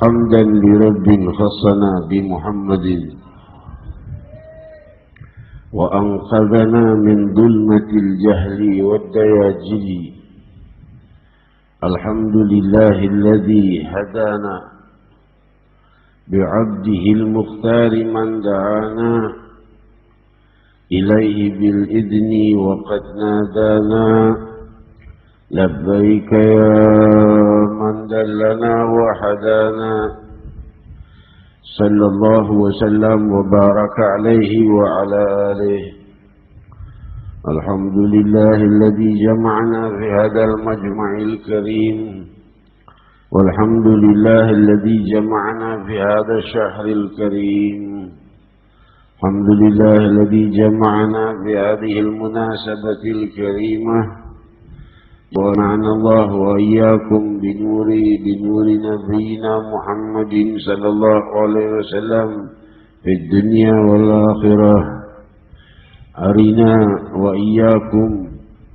حمدا لرب خصنا بمحمد وأنقذنا من ظلمة الجهل والدياجل. الحمد لله الذي هدانا بعبده المختار من دعانا إليه بالإذن وقد نادانا. لبيك يا من دلنا وحدانا. صلى الله وسلم وبارك عليه وعلى آله. الحمد لله الذي جمعنا في هذا المجمع الكريم والحمد لله الذي جمعنا في هذا الشهر الكريم. الحمد لله الذي جمعنا في هذه المناسبة الكريمة، ونعن الله وإياكم بنور نبينا محمد صلى الله عليه وسلم في الدنيا والآخرة. أرنا وإياكم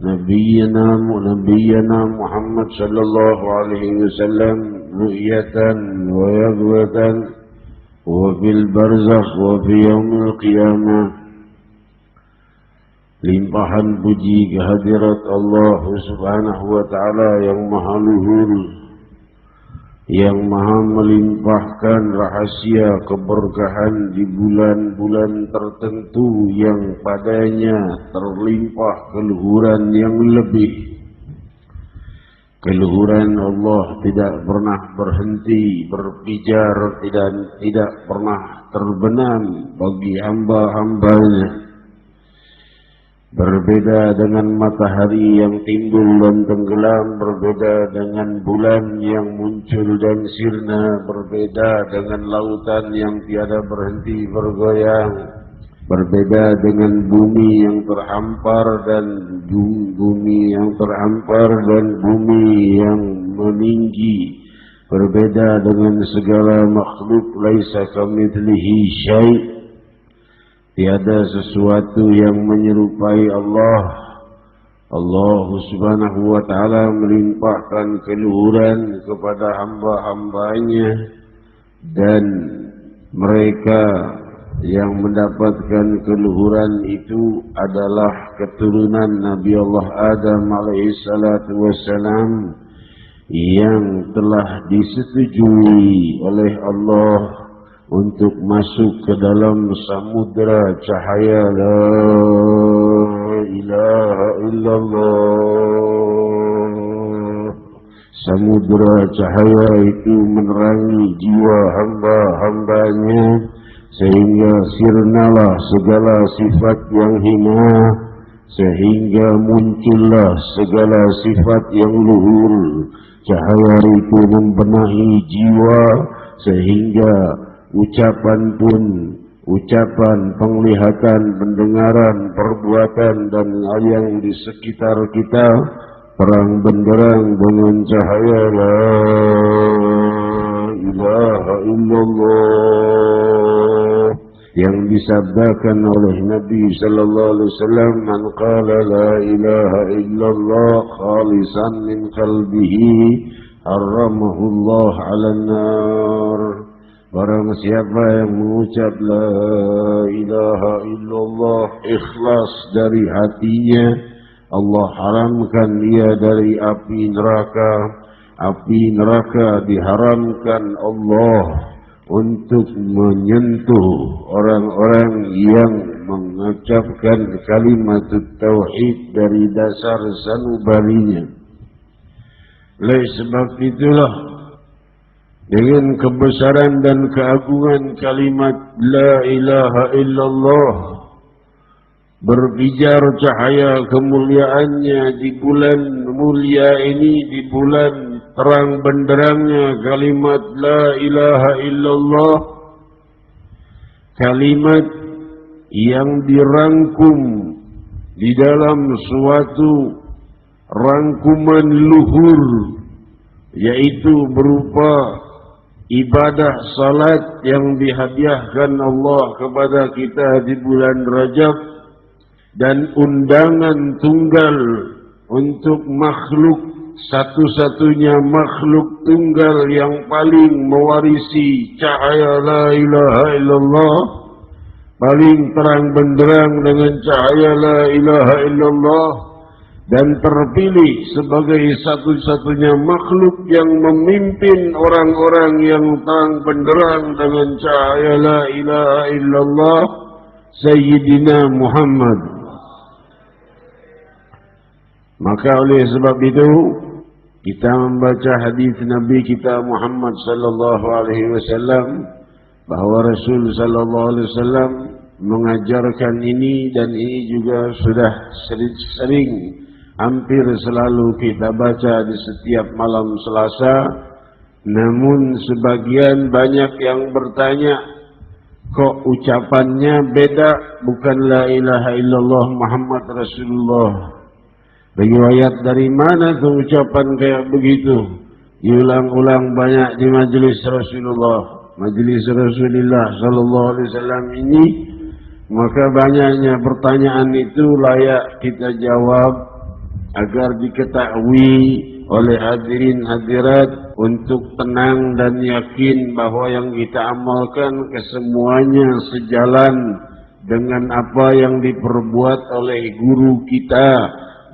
نبينا محمد صلى الله عليه وسلم رؤية ويقظة وفي البرزخ وفي يوم القيامة. Limpahan puji kehadirat Allah Subhanahu wa Ta'ala yang maha luhur, yang maha melimpahkan rahasia keberkahan di bulan-bulan tertentu yang padanya terlimpah keluhuran yang lebih. Keluhuran Allah tidak pernah berhenti berpijar dan tidak pernah terbenam bagi hamba-hambanya. Berbeda dengan matahari yang timbul dan tenggelam, berbeda dengan bulan yang muncul dan sirna, berbeda dengan lautan yang tiada berhenti bergoyang, berbeda dengan bumi yang terhampar dan bumi yang meninggi, berbeda dengan segala makhluk. Laisa kamitslihi syai'. Tiada sesuatu yang menyerupai Allah. Allah Subhanahu wa Ta'ala melimpahkan keluhuran kepada hamba-hambanya, dan mereka yang mendapatkan keluhuran itu adalah keturunan Nabi Allah Adam alaihi salatu wassalam yang telah disetujui oleh Allah untuk masuk ke dalam samudera cahaya la ilaha illallah. Samudera cahaya itu menerangi jiwa hamba-hambanya sehingga sirnalah segala sifat yang hina, sehingga muncullah segala sifat yang luhur. Cahaya itu membenahi jiwa sehingga ucapan, penglihatan, pendengaran, perbuatan dan yang di sekitar kita terang benderang dengan cahaya la ilaha illallah yang disabdakan oleh Nabi sallallahu alaihi wasallam, man qala la ilaha illallah khalisan min qalbihi harramahu Allah 'alan nar. Barang siapa yang mengucap la ilaha illallah ikhlas dari hatinya, Allah haramkan dia dari api neraka. Api neraka diharamkan Allah untuk menyentuh orang-orang yang mengucapkan kalimat tauhid dari dasar sanubarinya. Oleh sebab itulah, dengan kebesaran dan keagungan kalimat la ilaha illallah, berpijar cahaya kemuliaannya di bulan mulia ini, di bulan terang benderangnya kalimat la ilaha illallah, kalimat yang dirangkum di dalam suatu rangkuman luhur, yaitu berupa ibadah salat yang dihadiahkan Allah kepada kita di bulan Rajab, dan undangan tunggal untuk makhluk, satu-satunya makhluk tunggal yang paling mewarisi cahaya la ilaha illallah, paling terang benderang dengan cahaya la ilaha illallah, dan terpilih sebagai satu-satunya makhluk yang memimpin orang-orang yang terang benderang dengan cahaya la ilaha illallah, Sayyidina Muhammad. Maka oleh sebab itu kita membaca hadis Nabi kita Muhammad sallallahu alaihi wasallam, bahwa Rasul sallallahu alaihi wasallam mengajarkan ini, dan ini juga sudah sering hampir selalu kita baca di setiap malam Selasa, Namun sebagian banyak yang bertanya, kok ucapannya beda, bukan la ilaha illallah Muhammad Rasulullah. Riwayat dari mana tuh ucapan kayak begitu? Diulang-ulang banyak di majelis Rasulullah, majelis Rasulullah sallallahu alaihi wasallam ini. Maka banyaknya pertanyaan itu layak kita jawab agar diketahui oleh hadirin hadirat untuk tenang dan yakin bahwa yang kita amalkan kesemuanya sejalan dengan apa yang diperbuat oleh guru kita,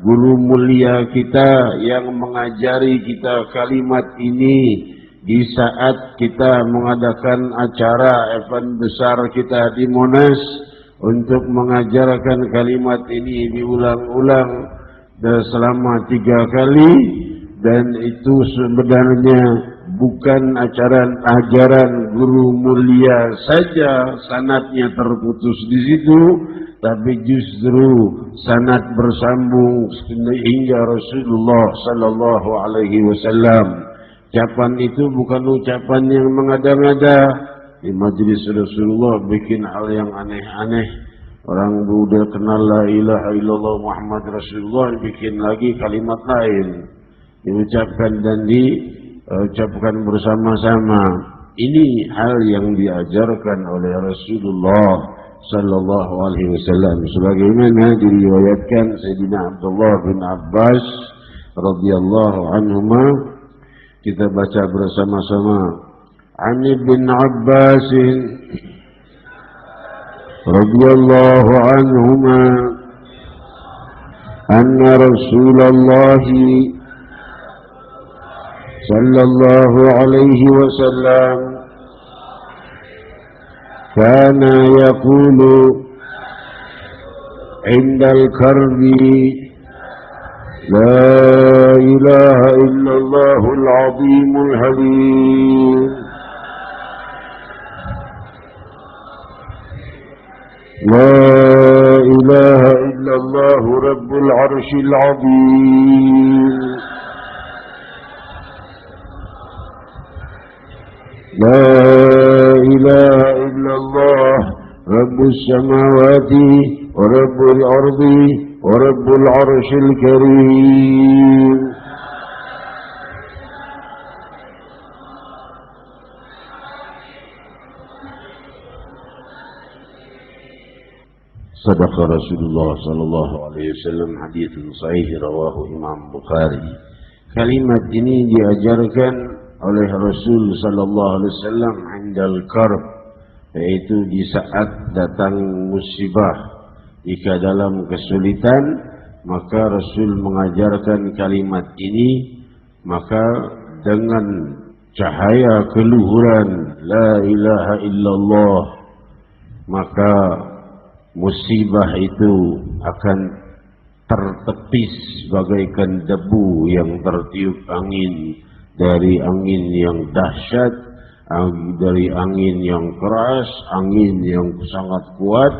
guru mulia kita yang mengajari kita kalimat ini di saat kita mengadakan acara event besar kita di Monas untuk mengajarkan kalimat ini diulang-ulang selama 3 kali, dan itu sebenarnya bukan ajaran guru mulia saja sanadnya terputus di situ, tapi justru sanad bersambung hingga Rasulullah sallallahu alaihi wasallam. Ucapan itu bukan ucapan yang mengada-ngada. Di majlis Rasulullah bikin hal yang aneh-aneh. Orang udah kenal la ilaha illallah Muhammad Rasulullah, bikin lagi kalimat lain diucapkan dan diucapkan bersama-sama. Ini hal yang diajarkan oleh Rasulullah sallallahu alaihi wasallam sebagaimana diriwayatkan Sayyidina Abdullah bin Abbas radhiyallahu anhuma. Kita baca bersama-sama. An Ibn Abbas radhiyallahu anhuma anna Rasulullah sallallahu alaihi wasallam kana yaqulu indal karbi la ilaha illallahul azimul halim. لا إله إلا الله رب العرش العظيم. لا إله إلا الله رب السماوات ورب الأرض ورب العرش الكريم. صدق Rasulullah sallallahu alaihi wasallam, hadis sahih rawahu Imam Bukhari. Kalimat ini diajarkan oleh Rasul sallallahu alaihi wasallam indal karb, yaitu di saat datang musibah. Jika dalam kesulitan, maka Rasul mengajarkan kalimat ini, maka dengan cahaya keluhuran la ilaha illallah, maka musibah itu akan tertepis bagaikan debu yang tertiup angin, dari angin yang dahsyat, dari angin yang keras, angin yang sangat kuat,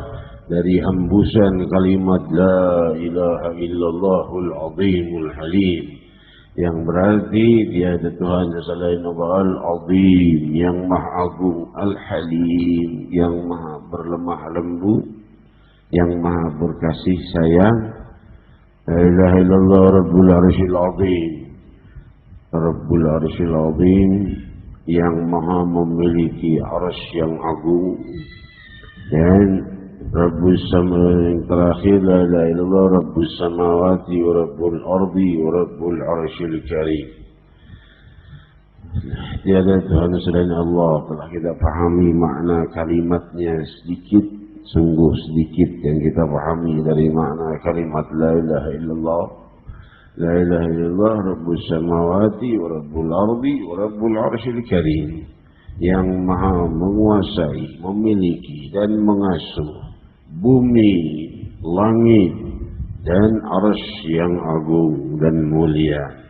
dari hembusan kalimat la ilaha illallahul azimul halim, yang berarti tiada Tuhan selain Allah al-azim, yang maha agung, al-halim, yang maha berlemah lembut, yang maha berkasih sayang. La ilaha illallah rabbul arsyil azim, rabbul arsyil azim, yang maha memiliki arsy yang agung. Dan rabbus samawati, yang terakhir la ilaha illallah rabbus samawati wa rabbul ardi wa rabbul arsyil karim. Tiada Tuhan selain Allah. Telah kita pahami makna kalimatnya sedikit, sungguh sedikit yang kita pahami dari makna kalimat la ilaha illallah. La ilaha illallah rabbus samawati wa rabbul ardi wa rabbul arsyil karim, yang maha menguasai, memiliki dan mengasuh bumi, langit dan arsy yang agung dan mulia.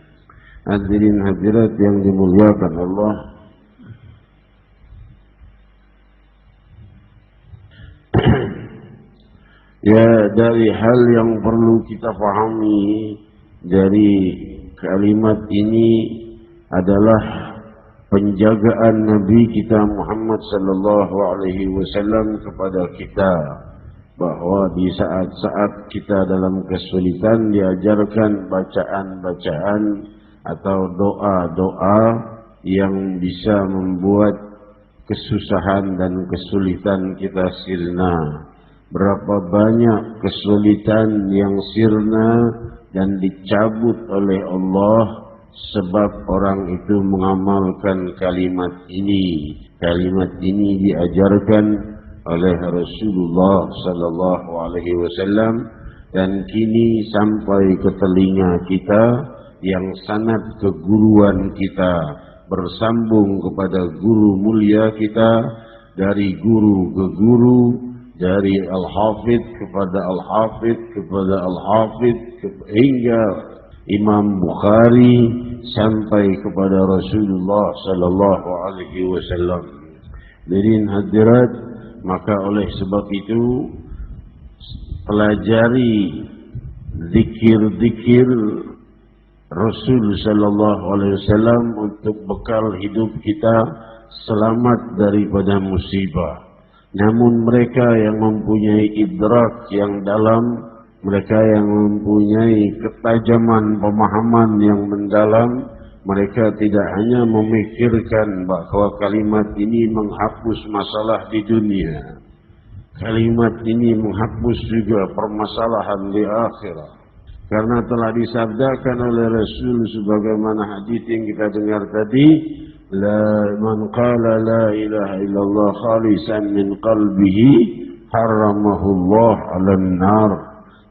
Hadirin hadirat yang dimuliakan Allah, ya, dari hal yang perlu kita pahami dari kalimat ini adalah penjagaan Nabi kita Muhammad sallallahu alaihi wasallam kepada kita, bahwa di saat-saat kita dalam kesulitan diajarkan bacaan-bacaan atau doa-doa yang bisa membuat kesusahan dan kesulitan kita sirna. Berapa banyak kesulitan yang sirna dan dicabut oleh Allah sebab orang itu mengamalkan kalimat ini. Kalimat ini diajarkan oleh Rasulullah sallallahu alaihi wasallam dan kini sampai ke telinga kita yang sanad keguruan kita, bersambung kepada guru mulia kita, dari guru ke guru, dari Al-Hafidh kepada Al-Hafidh kepada Al-Hafidh hingga Imam Bukhari sampai kepada Rasulullah sallallahu alaihi wasallam. Hadirin hadirat, maka oleh sebab itu pelajari zikir-zikir Rasul sallallahu alaihi wasallam untuk bekal hidup kita selamat daripada musibah. Namun mereka yang mempunyai idrak yang dalam, mereka yang mempunyai ketajaman pemahaman yang mendalam, mereka tidak hanya memikirkan bahwa kalimat ini menghapus masalah di dunia. Kalimat ini menghapus juga permasalahan di akhirat. Karena telah disabdakan oleh Rasul sebagaimana hadis yang kita dengar tadi, man qala la ilaha illallah khalisan min qalbihi haramahullah 'alan nar.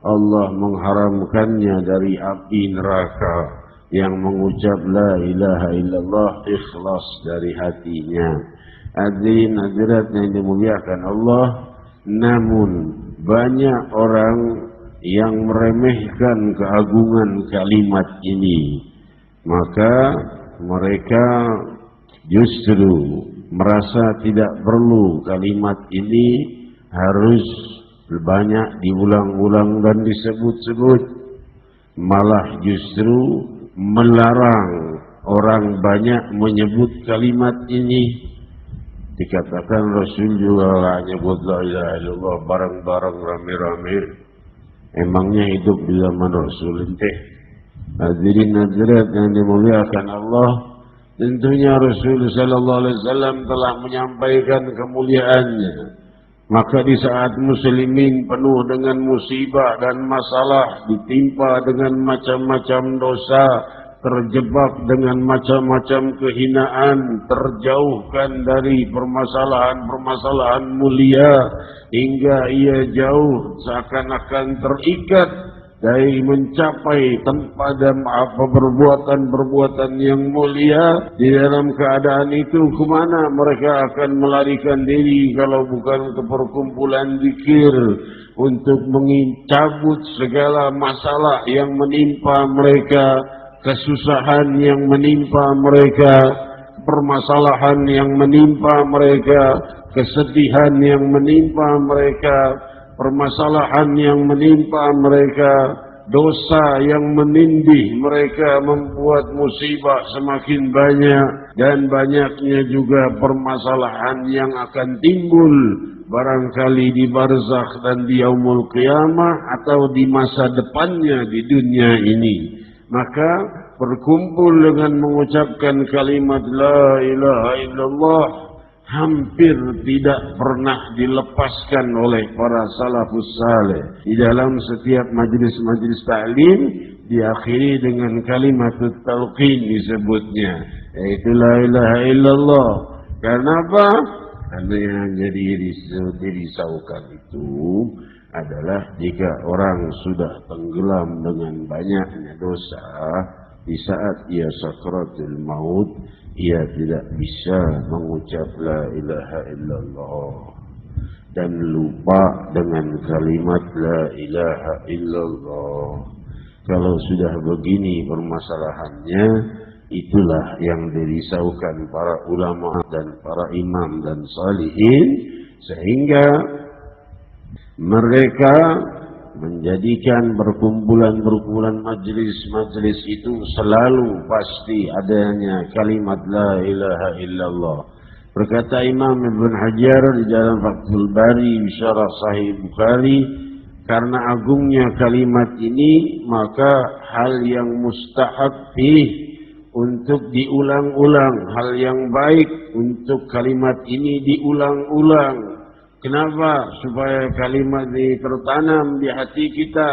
Allah mengharamkannya dari api neraka yang mengucap la ilaha illallah ikhlas dari hatinya. Hadirin hadirat yang dimuliakan Allah, namun banyak orang yang meremehkan keagungan kalimat ini, maka mereka justru merasa tidak perlu kalimat ini harus banyak diulang-ulang dan disebut-sebut, malah justru melarang orang banyak menyebut kalimat ini. Dikatakan Rasul juga nyebut la ilaha illallah bareng-bareng rame-rame. Emangnya hidup di zaman Rasul teh? Hadirin hadirat yang dimuliakan Allah, tentunya Rasul sallallahu alaihi wasallam telah menyampaikan kemuliaannya. Maka di saat muslimin penuh dengan musibah dan masalah, ditimpa dengan macam-macam dosa, terjebak dengan macam-macam kehinaan, terjauhkan dari permasalahan-permasalahan mulia, hingga ia jauh seakan-akan terikat dari mencapai tempat dan perbuatan-perbuatan yang mulia. Di dalam keadaan itu, kemana mereka akan melarikan diri kalau bukan ke perkumpulan zikir untuk mencabut segala masalah yang menimpa mereka, kesusahan yang menimpa mereka, permasalahan yang menimpa mereka, kesedihan yang menimpa mereka, permasalahan yang menimpa mereka, dosa yang menindih mereka, membuat musibah semakin banyak, dan banyaknya juga permasalahan yang akan timbul barangkali di barzakh dan di yaumul qiyamah atau di masa depannya di dunia ini. Maka berkumpul dengan mengucapkan kalimat la ilaha illallah hampir tidak pernah dilepaskan oleh para salafus saleh. Di dalam setiap majlis-majlis ta'lim diakhiri dengan kalimat talqin disebutnya, yaitu la ilaha illallah. Karena apa? Karena yang jadi dirisaukan itu adalah jika orang sudah tenggelam dengan banyaknya dosa, di saat ia sakratul maut, ia tidak bisa mengucap la ilaha illallah dan lupa dengan kalimat la ilaha illallah. Kalau sudah begini permasalahannya, itulah yang dirisaukan para ulama dan para imam dan salihin, sehingga mereka menjadikan perkumpulan-perkumpulan majlis-majlis itu selalu pasti adanya kalimat la ilaha illallah. Berkata Imam Ibn Hajar di dalam Fathul Bari syarah Sahih Bukhari, karena agungnya kalimat ini maka hal yang mustahab untuk diulang-ulang, hal yang baik untuk kalimat ini diulang-ulang. Kenapa? Supaya kalimat ini tertanam di hati kita.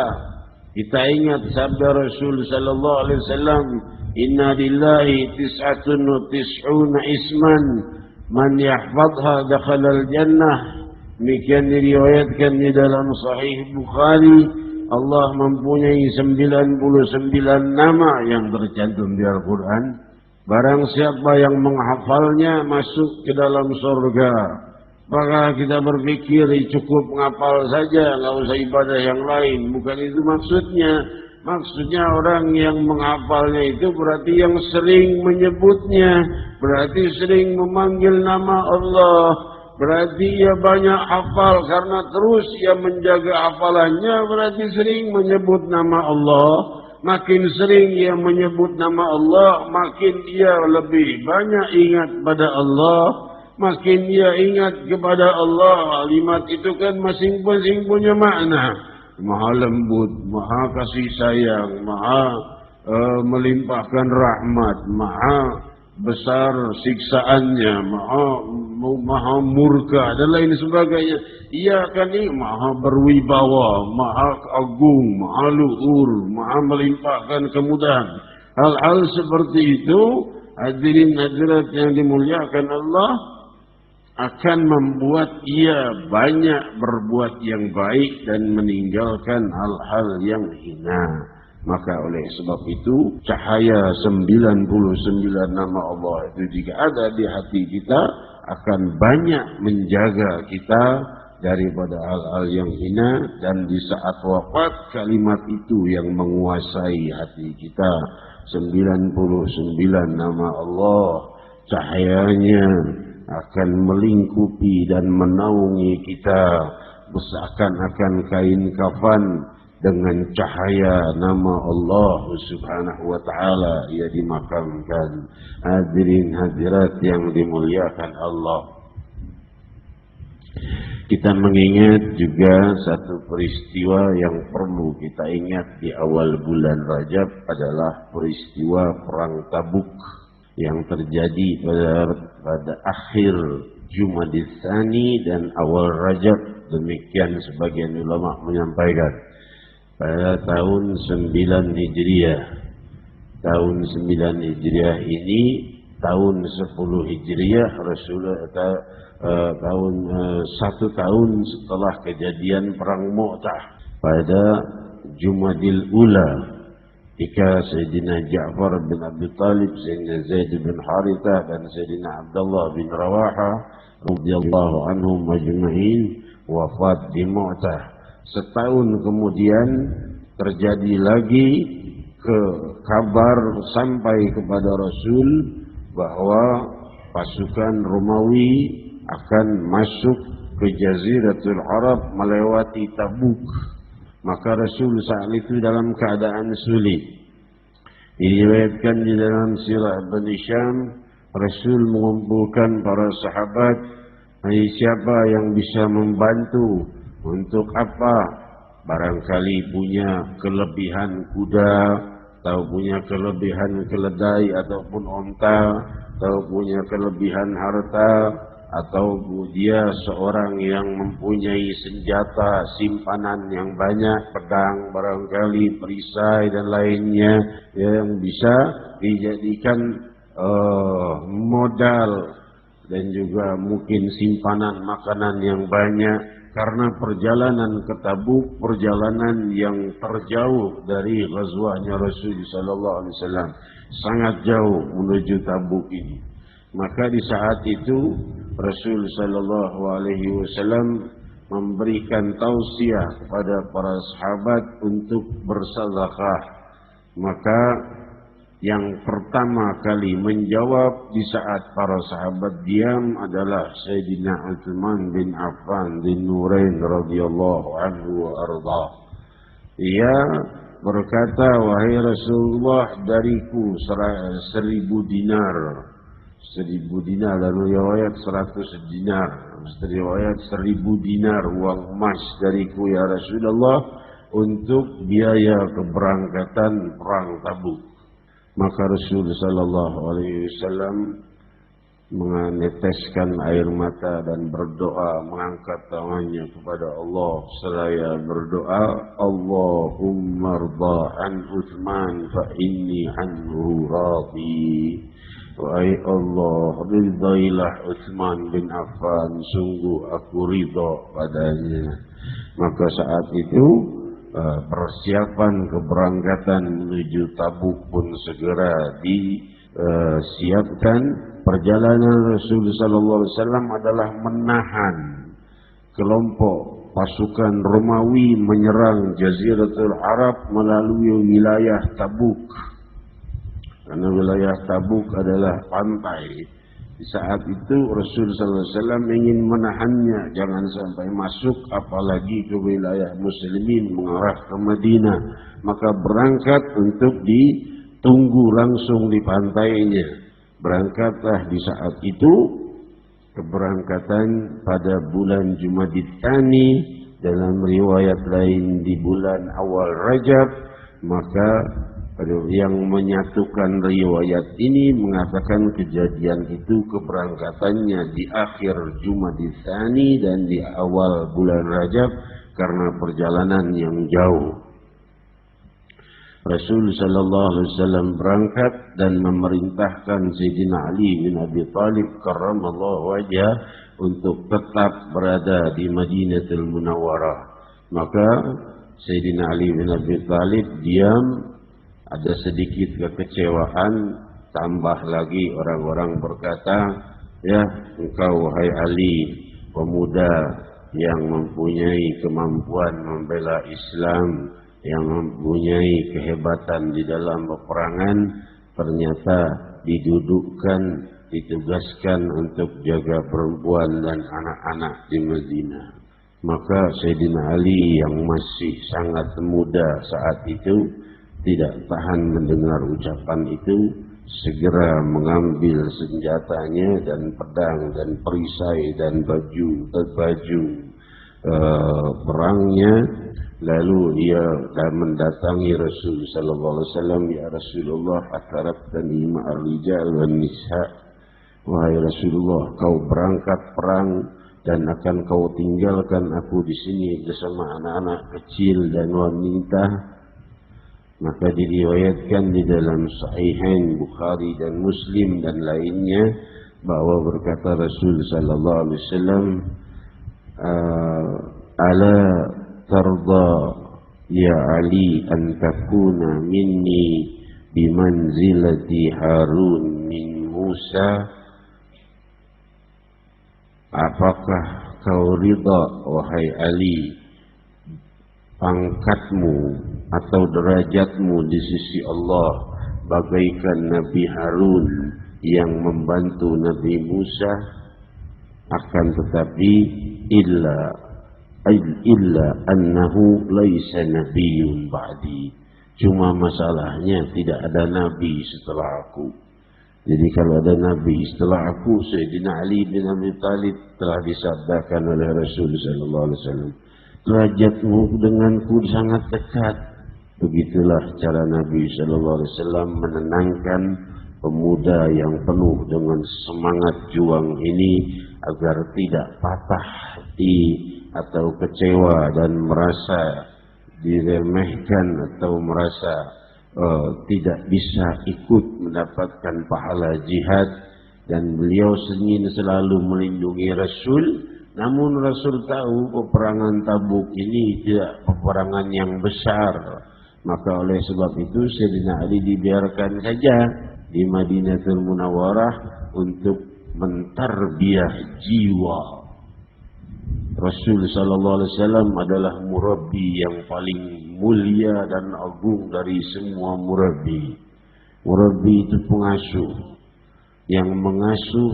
Kita ingat sabda Rasul sallallahu alaihi wasallam, "Inna lillahi tis'atun wa tis'una isman, man yahfazha dakhala al-jannah." Demikian diriwayatkan di dalam Sahih Bukhari. Allah mempunyai 99 nama yang tercantum di Al-Quran. Barang siapa yang menghafalnya masuk ke dalam surga. Maka kita berpikir cukup menghafal saja, nggak usah ibadah yang lain. Bukan itu maksudnya. Maksudnya orang yang menghafalnya itu berarti yang sering menyebutnya, berarti sering memanggil nama Allah, berarti ia banyak hafal karena terus ia menjaga hafalannya, berarti sering menyebut nama Allah. Makin sering ia menyebut nama Allah, makin ia lebih banyak ingat pada Allah. Makin dia ingat kepada Allah. Kalimat itu kan masing-masing punya makna. Maha lembut, maha kasih sayang, maha melimpahkan rahmat, maha besar siksaannya, maha murka dan lain sebagainya. Ia kan ini maha berwibawa, maha agung, maha luhur, maha melimpahkan kemudahan. Hal-hal seperti itu, hadirin hadirat yang dimuliakan Allah, akan membuat ia banyak berbuat yang baik dan meninggalkan hal-hal yang hina. Maka oleh sebab itu cahaya 99 nama Allah itu jika ada di hati kita akan banyak menjaga kita daripada hal-hal yang hina, dan di saat wafat kalimat itu yang menguasai hati kita. 99 nama Allah cahayanya akan melingkupi dan menaungi kita seakan-akan kain kafan dengan cahaya nama Allah Subhanahu wa taala ia dimakamkan. Hadirin hadirat yang dimuliakan Allah, kita mengingat juga satu peristiwa yang perlu kita ingat di awal bulan Rajab adalah peristiwa perang Tabuk yang terjadi pada akhir Jumadil Tsani dan awal Rajab. Demikian sebagian ulama menyampaikan. Pada tahun 9 Hijriah. Tahun 9 Hijriah ini tahun 10 Hijriah Rasulullah tahun 1 tahun setelah kejadian perang Mu'tah pada Jumadil Ula. Ketika Sayyidina Ja'far bin Abi Talib, Sayyidina Zaid bin Harithah dan Sayyidina Abdullah bin Rawaha radhiyallahu anhum majma'in wafat di Mu'tah. Setahun kemudian terjadi lagi kabar sampai kepada Rasul bahwa pasukan Romawi akan masuk ke Jaziratul Arab melewati Tabuk. Maka Rasul saat itu dalam keadaan sulit. Diriwayatkan di dalam Sirah Ibn Hisham, Rasul mengumpulkan para sahabat, siapa yang bisa membantu, untuk apa? Barangkali punya kelebihan kuda, atau punya kelebihan keledai ataupun onta, atau punya kelebihan harta, atau dia seorang yang mempunyai senjata simpanan yang banyak, pedang barangkali, perisai dan lainnya yang bisa dijadikan modal dan juga mungkin simpanan makanan yang banyak. Karena perjalanan ke Tabuk perjalanan yang terjauh dari ghazwahnya Rasul sallallahu alaihi wasallam, sangat jauh menuju Tabuk ini. Maka di saat itu Rasul sallallahu alaihi wasallam memberikan tausiah kepada para sahabat untuk bersedekah. Maka yang pertama kali menjawab di saat para sahabat diam adalah Sayyidina Utsman bin Affan bin Nurain radhiyallahu anhu wa arda. Ia berkata, wahai Rasulullah, dariku 1000 dinar. 1000 dinar, dalam riwayat 100 dinar, riwayat 1000 dinar uang emas dariku ya Rasulullah untuk biaya keberangkatan perang Tabuk. Maka Rasul sallallahu alaihi wasallam meneteskan air mata dan berdoa, mengangkat tangannya kepada Allah seraya berdoa, Allahumma rda an Utsman fa inni anhu radhi. Wahai Allah, ridailah Utsman bin Affan, sungguh aku ridha padanya. Maka saat itu persiapan keberangkatan menuju Tabuk pun segera disiapkan. Perjalanan Rasulullah SAW adalah menahan kelompok pasukan Romawi menyerang Jaziratul Arab melalui wilayah Tabuk. Karena wilayah Tabuk adalah pantai. Di saat itu Rasulullah SAW ingin menahannya, jangan sampai masuk apalagi ke wilayah Muslimin mengarah ke Madinah. Maka berangkat untuk ditunggu langsung di pantainya. Berangkatlah di saat itu, keberangkatan pada bulan Jumadil Tsani, dalam riwayat lain di bulan awal Rajab. Maka yang menyatukan riwayat ini mengatakan kejadian itu keberangkatannya di akhir Jumadil Tsani dan di awal bulan Rajab karena perjalanan yang jauh. Rasul sallallahu alaihi wasallam berangkat dan memerintahkan Sayyidina Ali bin Abi Thalib karramallahu wajhah untuk tetap berada di Madinatul Munawwarah. Maka Sayyidina Ali bin Abi Thalib diam, ada sedikit kekecewaan, tambah lagi orang-orang berkata, ya engkau wahai Ali, pemuda yang mempunyai kemampuan membela Islam, yang mempunyai kehebatan di dalam peperangan, ternyata ditugaskan untuk jaga perempuan dan anak-anak di Madinah. Maka Sayyidina Ali yang masih sangat muda saat itu tidak tahan mendengar ucapan itu, segera mengambil senjatanya dan pedang dan perisai dan baju perangnya. Lalu ia mendatangi Rasul sallallahu alaihi wasallam, ya Rasulullah, ataraktani ma'ar rijal wan nisa. Wahai Rasulullah, kau berangkat perang dan akan kau tinggalkan aku di sini bersama anak-anak kecil dan wanita. Maka diriwayatkan di dalam Sahihain Bukhari dan Muslim dan lainnya bahwa berkata Rasul sallallahu alaihi wasallam, ala tarda ya Ali an takuna minni bimanzilati Harun min Musa. Apakah kau ridha wahai Ali, pangkatmu atau derajatmu di sisi Allah bagaikan Nabi Harun yang membantu Nabi Musa? Akan tetapi illa annahu laisa nabiyyun ba'di. Cuma masalahnya tidak ada nabi setelah aku. Jadi kalau ada nabi setelah aku, Sayyidina Ali bin Abi Thalib telah disabdakan oleh Rasul sallallahu alaihi wasallam, derajatmu denganku sangat dekat. Begitulah cara Nabi sallallahu alaihi wasallam menenangkan pemuda yang penuh dengan semangat juang ini agar tidak patah hati atau kecewa dan merasa diremehkan atau merasa tidak bisa ikut mendapatkan pahala jihad. Dan beliau ingin selalu melindungi Rasul, namun Rasul tahu peperangan Tabuk ini tidak peperangan yang besar. Maka oleh sebab itu Sayyidina Ali dibiarkan saja di Madinatul Munawwarah untuk mentarbiah jiwa. Rasul sallallahu alaihi wasallam adalah murabbi yang paling mulia dan agung dari semua murabbi. Murabbi itu pengasuh yang mengasuh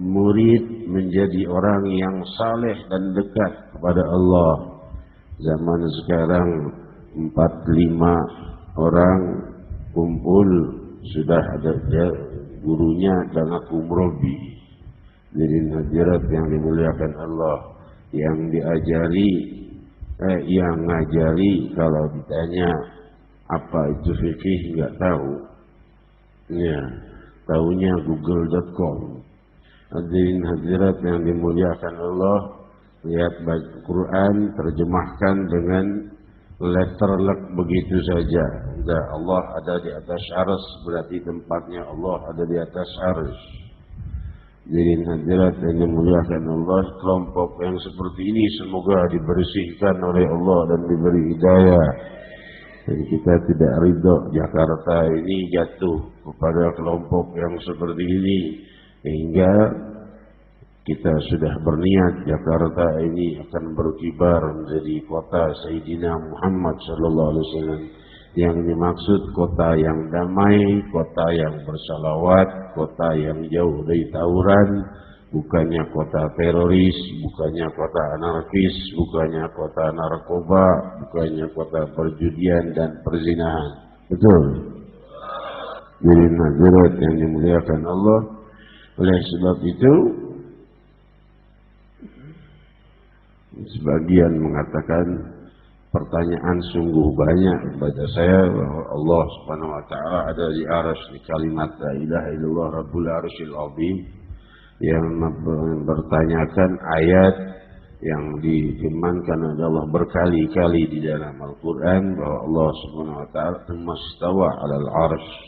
murid menjadi orang yang saleh dan dekat kepada Allah. Zaman sekarang 4-5 orang kumpul, sudah ada gurunya dan aku murabi. Jadi hadirat yang dimuliakan Allah, yang ngajari kalau ditanya apa itu fikih nggak tahu, ya tahunya google.com. Hadirin hadirat yang dimuliakan Allah, lihat baca Quran terjemahkan dengan letterlek begitu saja. Udah, Allah ada di atas arsy, berarti tempatnya Allah ada di atas arsy. Hadirin hadirat yang dimuliakan Allah, kelompok yang seperti ini semoga dibersihkan oleh Allah dan diberi hidayah. Dan kita tidak ridho Jakarta ini jatuh kepada kelompok yang seperti ini, sehingga kita sudah berniat Jakarta ini akan berkibar menjadi kota Sayyidina Muhammad sallallahu alaihi wasallam. Yang dimaksud kota yang damai, kota yang bersalawat, kota yang jauh dari tawuran, bukannya kota teroris, bukannya kota anarkis, bukannya kota narkoba, bukannya kota perjudian dan perzinahan. Betul? Jadi hadirat yang dimuliakan Allah, oleh sebab itu sebagian mengatakan pertanyaan sungguh banyak kepada saya bahwa Allah Subhanahu wa taala ada di arsy, di kalimat la ilaha illallah rabbul arsyil azim, yang bertanyakan ayat yang difirmankan oleh Allah berkali-kali di dalam Al-Qur'an bahwa Allah Subhanahu wa taala mastawa 'alal arsy,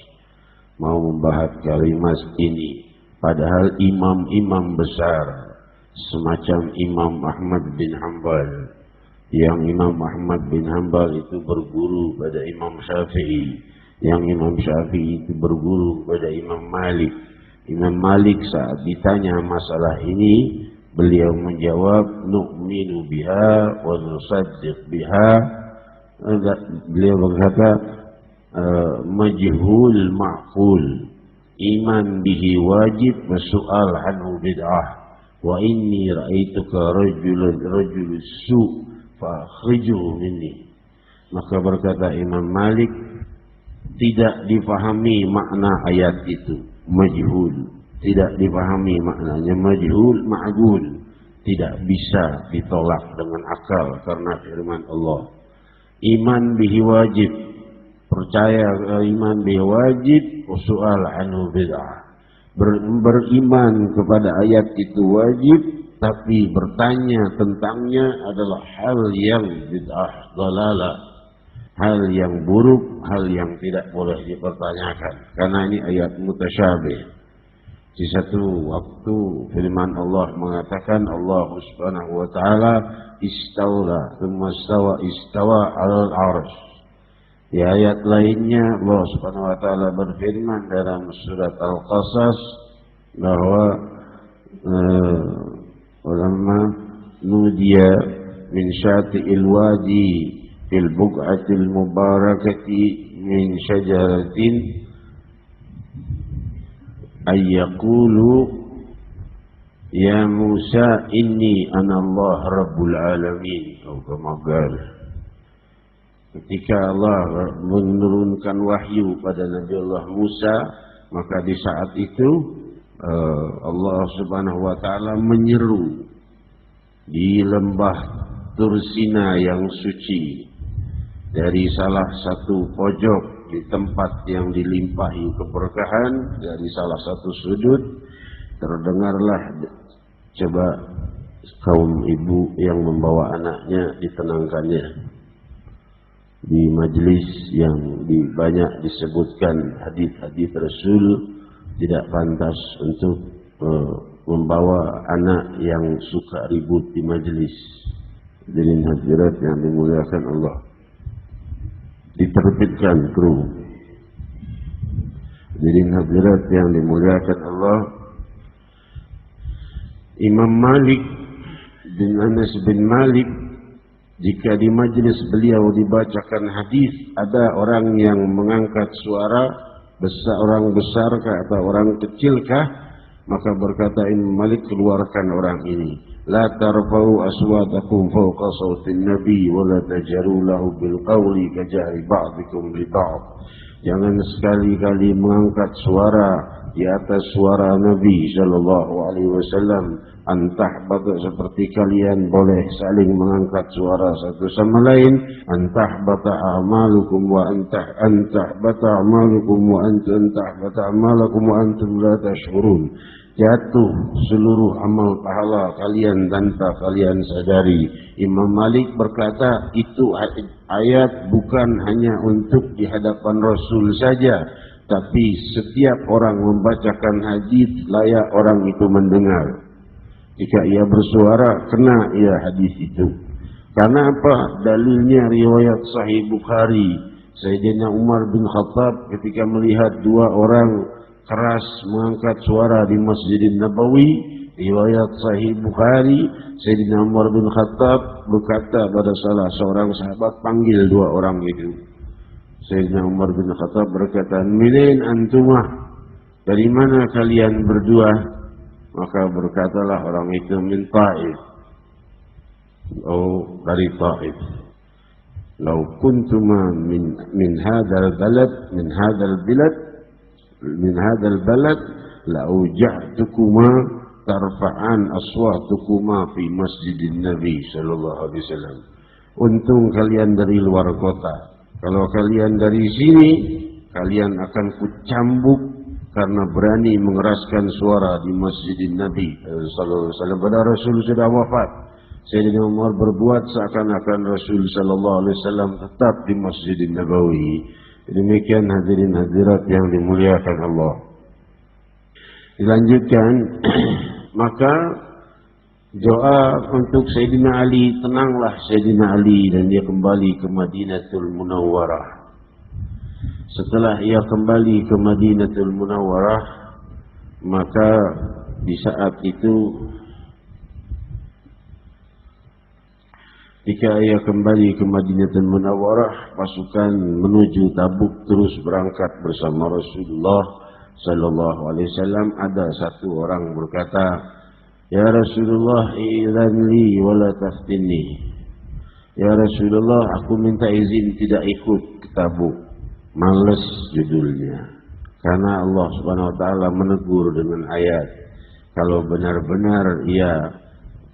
mau membahas kalimat ini, padahal imam-imam besar semacam Imam Ahmad bin Hanbal, yang Imam Ahmad bin Hanbal itu berguru pada Imam Syafi'i, yang Imam Syafi'i itu berguru pada Imam Malik. Imam Malik saat ditanya masalah ini, beliau menjawab nu'minu biha wa nusaddiq biha. Beliau berkata majhul ma'qul, iman bihi wajib wa su'al anhu bid'ah, wa inni ra'aituka rajul su' fakhrijuhu minni. Maka berkata Imam Malik, tidak dipahami makna ayat itu, majhul, tidak dipahami maknanya, majhul ma'gul, tidak bisa ditolak dengan akal karena firman Allah. Iman bihi wajib, percaya iman bihi wajib, usu'al anhu bid'ah. Beriman kepada ayat itu wajib, tapi bertanya tentangnya adalah hal yang bid'ah, dalalah, hal yang buruk, hal yang tidak boleh dipertanyakan, karena ini ayat mutasyabih. Di satu waktu firman Allah mengatakan Allah Subhanahu wa taala istawla, thumma istawa 'alal 'arsy. Di ayat lainnya Allah Subhanahu wa taala berfirman dalam surat Al-Qasas bahwa walamma nudiya min syati'il wadi fil buq'atil mubarakati min syajaratin ayyaqulu ya Musa inni ana Allah rabbul alamin. Ketika Allah menurunkan wahyu pada Nabi Allah Musa, maka di saat itu Allah Subhanahu wa taala menyeru di lembah Tursina yang suci, dari salah satu pojok di tempat yang dilimpahi keberkahan, dari salah satu sudut terdengarlah, coba kaum ibu yang membawa anaknya ditenangkannya. Di majelis yang banyak disebutkan hadis-hadis Rasul, tidak pantas untuk membawa anak yang suka ribut di majelis. Jadi hadirat yang dimuliakan Allah, diterbitkan kru. Jadi hadirat yang dimuliakan Allah, Imam Malik bin Anas bin Malik, jika di majelis beliau dibacakan hadis, ada orang yang mengangkat suara, orang besarkah atau orang kecilkah, Maka berkata Imam Malik, keluarkan orang ini. La tarfa'u aswatakum fawqa sawtin nabi wa la tajaru lahu bil qawli kajahri ba'dikum li ba'd. Jangan sekali-kali mengangkat suara di atas suara Nabi sallallahu alaihi wasallam. Antahbata, seperti kalian boleh saling mengangkat suara satu sama lain. Antahbata a'malukum wa antahbata a'malukum wa antahbata a'malukum wa antum la tash'urun. Jatuh seluruh amal pahala kalian tanpa kalian sadari. Imam Malik berkata, itu ayat bukan hanya untuk di hadapan Rasul saja, tapi setiap orang membacakan hadis layak orang itu mendengar. Jika ia bersuara, kena ia hadis itu. Karena apa? Dalilnya riwayat Sahih Bukhari. Sayyidina Umar bin Khattab ketika melihat dua orang keras mengangkat suara di Masjidin Nabawi, riwayat Sahih Bukhari, Sayyidina Umar bin Khattab berkata pada salah seorang sahabat, panggil dua orang itu. Sayyidina Umar bin Khattab berkata, "Minin antumah? Dari mana kalian berdua?" Maka berkatalah orang itu, "Min Taif." Oh, dari Taif. "Lau kuntuma min hadzal balad min hadzal balad la uja'tukuma tarfa'an aswatukuma fi masjidin Nabi sallallahu alaihi wasallam." Untung kalian dari luar kota. Kalau kalian dari sini, kalian akan kucambuk karena berani mengeraskan suara di Masjidin Nabi sallallahu alaihi wasallam. Pada Rasul sudah wafat, Sayyidina Umar berbuat seakan-akan Rasul sallallahu alaihi wasallam tetap di Masjidin Nabawi. Demikian hadirin hadirat yang dimuliakan Allah. Dilanjutkan, maka doa untuk Sayyidina Ali, tenanglah Sayyidina Ali, dan dia kembali ke Madinatul Munawwarah. Setelah ia kembali ke Madinatul Munawwarah, maka di saat itu ketika ia kembali ke Madinatul Munawwarah, pasukan menuju Tabuk terus berangkat bersama Rasulullah sallallahu alaihi wasallam. Ada satu orang berkata, "Ya Rasulullah, idzan li wa la taftinni." Ya Rasulullah, aku minta izin tidak ikut ke Tabuk. Males judulnya, karena Allah Subhanahu wa taala menegur dengan ayat, kalau benar-benar ia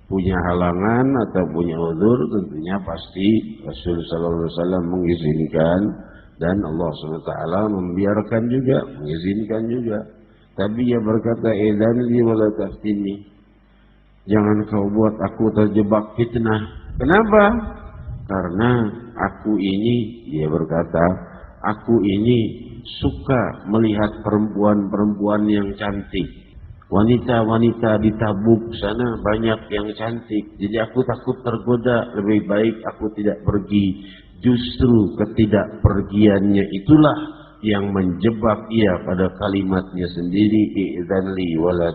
punya halangan atau punya uzur, tentunya pasti Rasul sallallahu alaihi wasallam mengizinkan, dan Allah Subhanahu wa taala membiarkan juga, mengizinkan juga. Tapi ia berkata, "Idzan li wa la taftini." Jangan kau buat aku terjebak fitnah. Kenapa? Karena aku ini, dia berkata, aku ini suka melihat perempuan-perempuan yang cantik. Wanita-wanita di Tabuk sana banyak yang cantik. Jadi aku takut tergoda. Lebih baik aku tidak pergi. Justru ketidakpergiannya itulah yang menjebak ia pada kalimatnya sendiri, "I'dzanli wala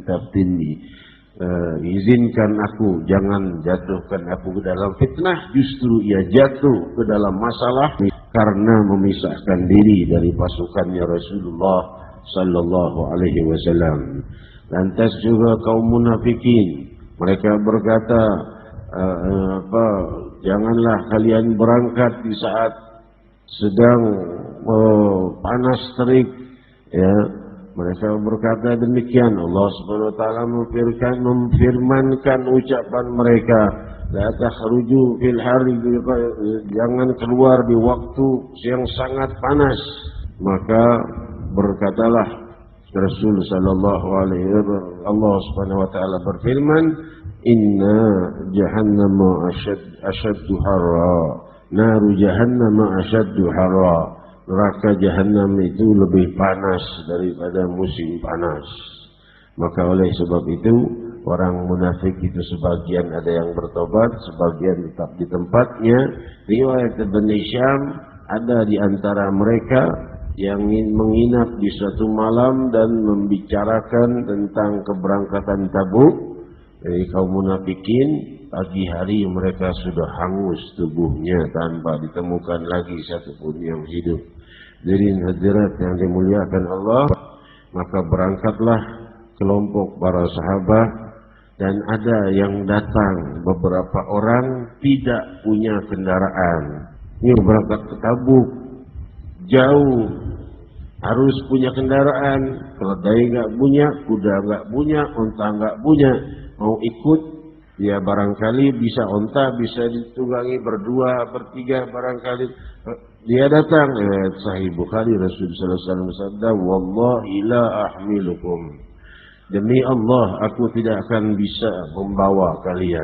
taftinni." Izinkan aku, jangan jatuhkan aku ke dalam fitnah. Justru ia jatuh ke dalam masalah karena memisahkan diri dari pasukannya Rasulullah sallallahu alaihi wasallam. Lantas juga kaum munafikin, mereka berkata, janganlah kalian berangkat di saat sedang panas terik, ya. Mereka berkata demikian. Allah Subhanahu wa taala memfirmankan ucapan mereka, la takhruju fil harri, jangan keluar di waktu yang sangat panas. Maka berkatalah Rasul sallallahu alaihi wasallam, Allah Subhanahu wa taala berfirman, "Inna jahannama ashaddu harra." Naru jahannama ashaddu harra. Neraka Jahannam itu lebih panas daripada musim panas. Maka oleh sebab itu, orang munafik itu sebagian ada yang bertobat, sebagian tetap di tempatnya. Riwayat Ibn Hisham, ada di antara mereka yang menginap di suatu malam dan membicarakan tentang keberangkatan Tabuk. Dari kaum munafikin, pagi hari mereka sudah hangus tubuhnya tanpa ditemukan lagi satupun yang hidup. Jadi hadirat yang dimuliakan Allah, maka berangkatlah sekelompok para sahabat, dan ada yang datang beberapa orang tidak punya kendaraan. Ini berangkat ke Tabuk, jauh, harus punya kendaraan. Keledai nggak punya, kuda nggak punya, onta nggak punya. Mau ikut, ya barangkali bisa onta, bisa ditunggangi berdua, bertiga barangkali. Dia datang, Sahih Bukhari, Rasulullah SAW bersabda, "Wallahi la ahmilukum." Demi Allah, aku tidak akan bisa membawa kalian.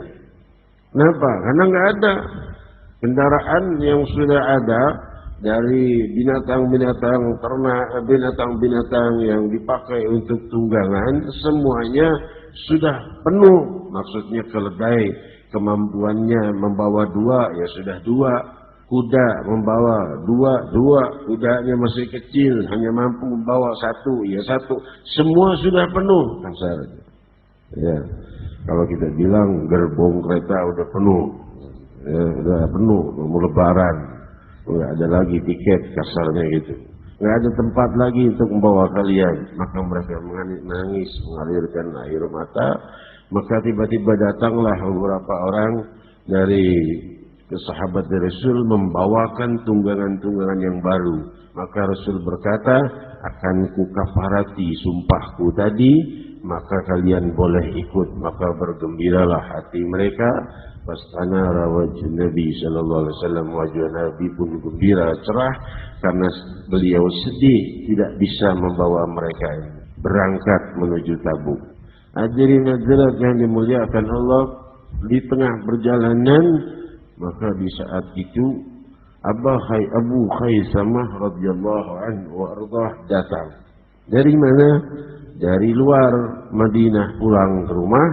Kenapa? Karena nggak ada kendaraan yang sudah ada dari binatang-binatang ternak, binatang-binatang yang dipakai untuk tunggangan, semuanya sudah penuh. Maksudnya keledai kemampuannya membawa dua, ya sudah dua. Kuda membawa dua, kudanya masih kecil, hanya mampu membawa satu, ya satu. Semua sudah penuh kan syaratnya. Ya, kalau kita bilang gerbong kereta udah penuh, ya, udah penuh, mau lebaran, nggak ada lagi tiket, kasarnya gitu. Nggak ada tempat lagi untuk membawa kalian. Maka mereka menangis, mengalirkan air mata. Maka tiba-tiba datanglah beberapa orang dari sahabat Rasul membawakan tunggangan-tunggangan yang baru. Maka Rasul berkata, akan kukafarati sumpahku tadi, maka kalian boleh ikut. Maka bergembiralah hati mereka. Pastanara wajah Nabi Sallallahu Alaihi Wasallam, wajah Nabi pun gembira, cerah, karena beliau sedih tidak bisa membawa mereka berangkat menuju Tabuk. Hadirin hadirat yang dimuliakan Allah, di tengah perjalanan, maka di saat itu Abu Khaisamah radhiyallahu anhu wa ardhah datang. Dari mana? Dari luar Madinah pulang ke rumah.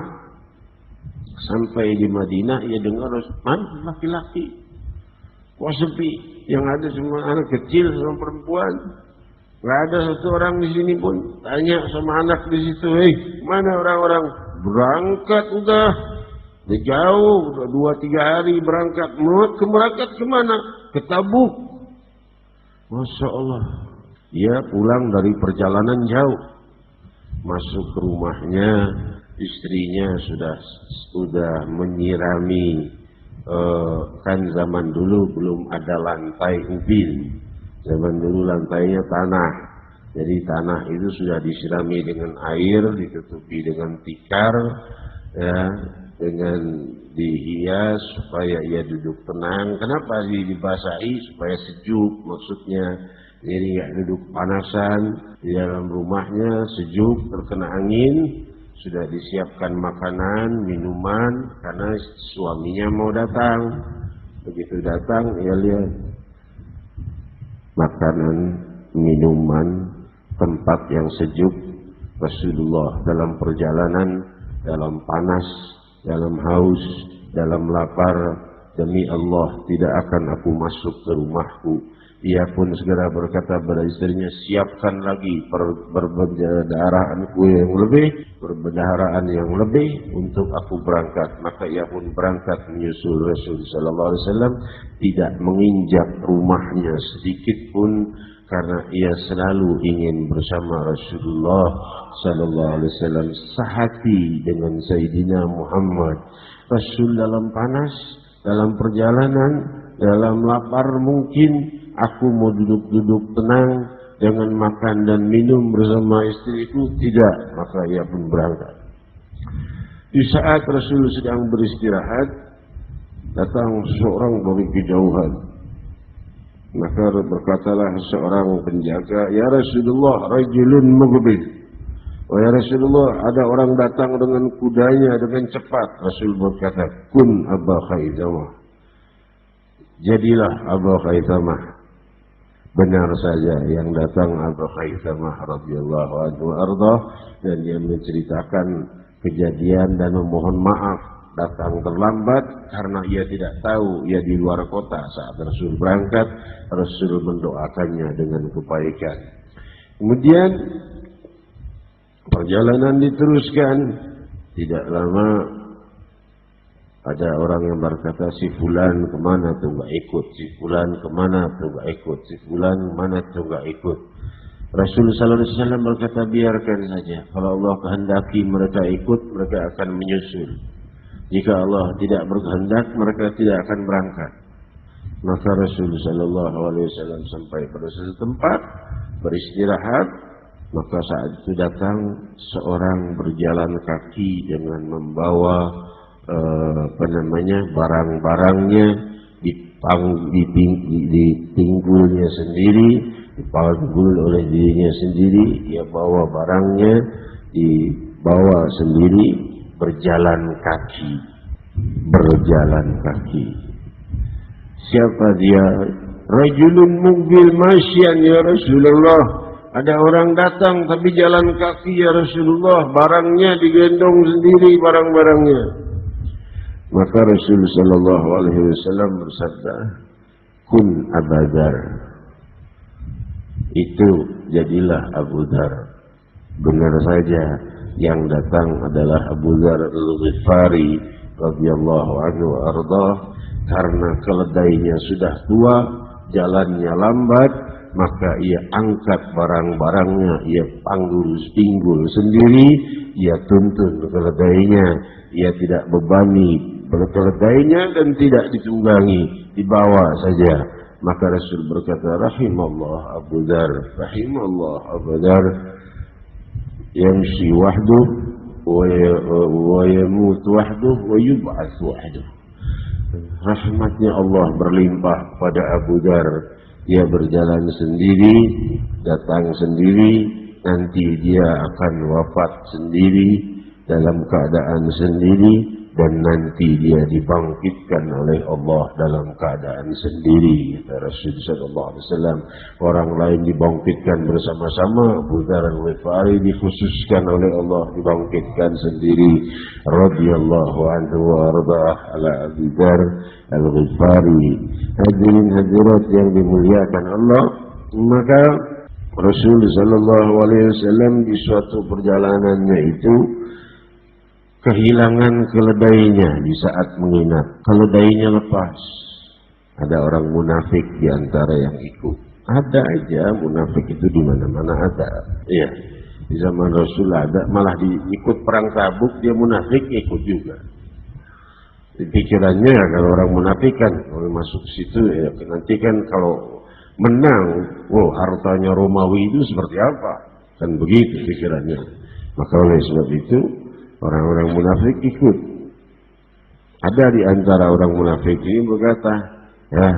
Sampai di Madinah ia dengar mana laki-laki. Kok sepi? Yang ada semua anak kecil sama perempuan. Gak ada satu orang di sini pun. Tanya sama anak di situ, mana orang-orang? Berangkat udah. Dia jauh, udah 2-3 hari berangkat. Berangkat kemana? Ke Tabuk. Masya Allah. Dia pulang dari perjalanan jauh. Masuk ke rumahnya, istrinya sudah menyirami. Kan zaman dulu belum ada lantai ubin. Zaman dulu lantainya tanah. Jadi tanah itu sudah disirami dengan air, ditutupi dengan tikar, ya, dengan dihias supaya ia duduk tenang. Kenapa dibasahi? Supaya sejuk maksudnya. Jadi nggak duduk panasan di dalam rumahnya, sejuk, terkena angin. Sudah disiapkan makanan, minuman, karena suaminya mau datang. Begitu datang, ia lihat makanan, minuman, tempat yang sejuk. Rasulullah dalam perjalanan, dalam panas, dalam haus, dalam lapar, demi Allah tidak akan aku masuk ke rumahku. Ia pun segera berkata pada istrinya, siapkan lagi perbendaharaan yang lebih untuk aku berangkat. Maka ia pun berangkat menyusul Rasul Sallallahu Alaihi Wasallam, tidak menginjak rumahnya sedikit pun, karena ia selalu ingin bersama Rasulullah Sallallahu Alaihi Wasallam, sehati dengan Sayyidina Muhammad. Rasul dalam panas, dalam perjalanan, dalam lapar mungkin, aku mau duduk-duduk tenang dengan makan dan minum bersama istriku, tidak. Maka ia pun berangkat. Di saat Rasul sedang beristirahat, datang seorang dari kejauhan. Maka berkatalah seorang penjaga, ya Rasulullah, rajulun mughbil. Oh ya Rasulullah, ada orang datang dengan kudanya dengan cepat. Rasul berkata, kun Aba Khaisamah. Jadilah Aba Khaisamah. Benar saja yang datang Abu Khaisamah radhiyallahu anhu ardah, dan dia menceritakan kejadian dan memohon maaf datang terlambat karena ia tidak tahu ia di luar kota saat Rasul berangkat. Rasul mendoakannya dengan kebaikan. Kemudian perjalanan diteruskan. Tidak lama ada orang yang berkata, si fulan kemana tuh gak ikut, si fulan kemana tuh gak ikut, si fulan kemana tuh gak ikut. Rasul sallallahu alaihi wasallam berkata, biarkan saja. Kalau Allah kehendaki mereka ikut, mereka akan menyusul. Jika Allah tidak berkehendak, mereka tidak akan berangkat. Maka Rasul sallallahu alaihi wasallam sampai pada suatu tempat beristirahat. Maka saat itu datang seorang berjalan kaki dengan membawa barang-barangnya, dipinggulnya sendiri, dipanggul oleh dirinya sendiri, dia bawa barangnya, dibawa sendiri, berjalan kaki. Siapa dia? Rajulun mubil masyan ya Rasulullah. Ada orang datang tapi jalan kaki ya Rasulullah, barangnya digendong sendiri, barang-barangnya. Maka Rasul sallallahu alaihi wasallam bersabda, kun Abu Dzar. Itu jadilah Abu Dzar. Benar saja yang datang adalah Abu Dzar Al-Ghifari radhiyallahu anhu arda, karena keledainya sudah tua, jalannya lambat, maka ia angkat barang-barangnya, ia pinggul sendiri, ia tuntun keledainya, ia tidak bebani keledainya dan tidak ditunggangi, dibawa saja. Maka Rasul berkata, rahimallah Abu Dzar, rahimallah Abu Dzar, yamshi wahduh wa yamut wahduh wa yub'ats wahduh. Rahmatnya Allah berlimpah pada Abu Dzar. Dia berjalan sendiri, datang sendiri, nanti dia akan wafat sendiri, dalam keadaan sendiri, dan nanti dia dibangkitkan oleh Allah dalam keadaan sendiri. Kata Rasul sallallahu alaihi wasallam, orang lain dibangkitkan bersama-sama, Abu Dzar Al-Ghifari dikhususkan oleh Allah dibangkitkan sendiri. Radhiyallahu anhu wa arda'ah ala Abu Dzar Al-Ghifari. Hadirin hadirat yang dimuliakan Allah, maka Rasul sallallahu alaihi wasallam di suatu perjalanannya itu kehilangan keledainya di saat menginap. Keledainya lepas. Ada orang munafik di antara yang ikut. Ada aja munafik itu di mana-mana ada. Iya. Di zaman Rasul ada, malah ikut perang Tabuk dia munafik ikut juga. Pikirannya kalau orang munafik kan, kalau masuk situ ya nanti kan kalau menang, hartanya Romawi itu seperti apa? Kan begitu pikirannya. Maka oleh sebab itu orang-orang munafik ikut. Ada di antara orang munafik ini berkata, ya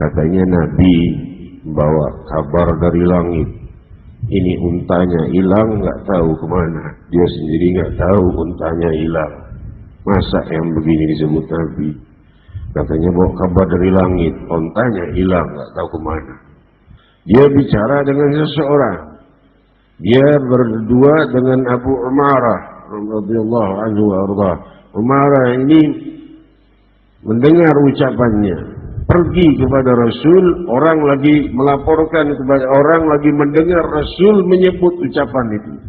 katanya Nabi membawa kabar dari langit. Ini untanya hilang, nggak tahu kemana. Dia sendiri nggak tahu untanya hilang. Masa yang begini disebut Nabi? Katanya bawa kabar dari langit, untanya hilang, nggak tahu kemana. Dia bicara dengan seseorang. Dia berdua dengan Abu Umarah radhiyallahu anhu arda. Umarah ini mendengar ucapannya, pergi kepada Rasul, orang lagi melaporkan kepada orang lagi mendengar Rasul menyebut ucapan itu.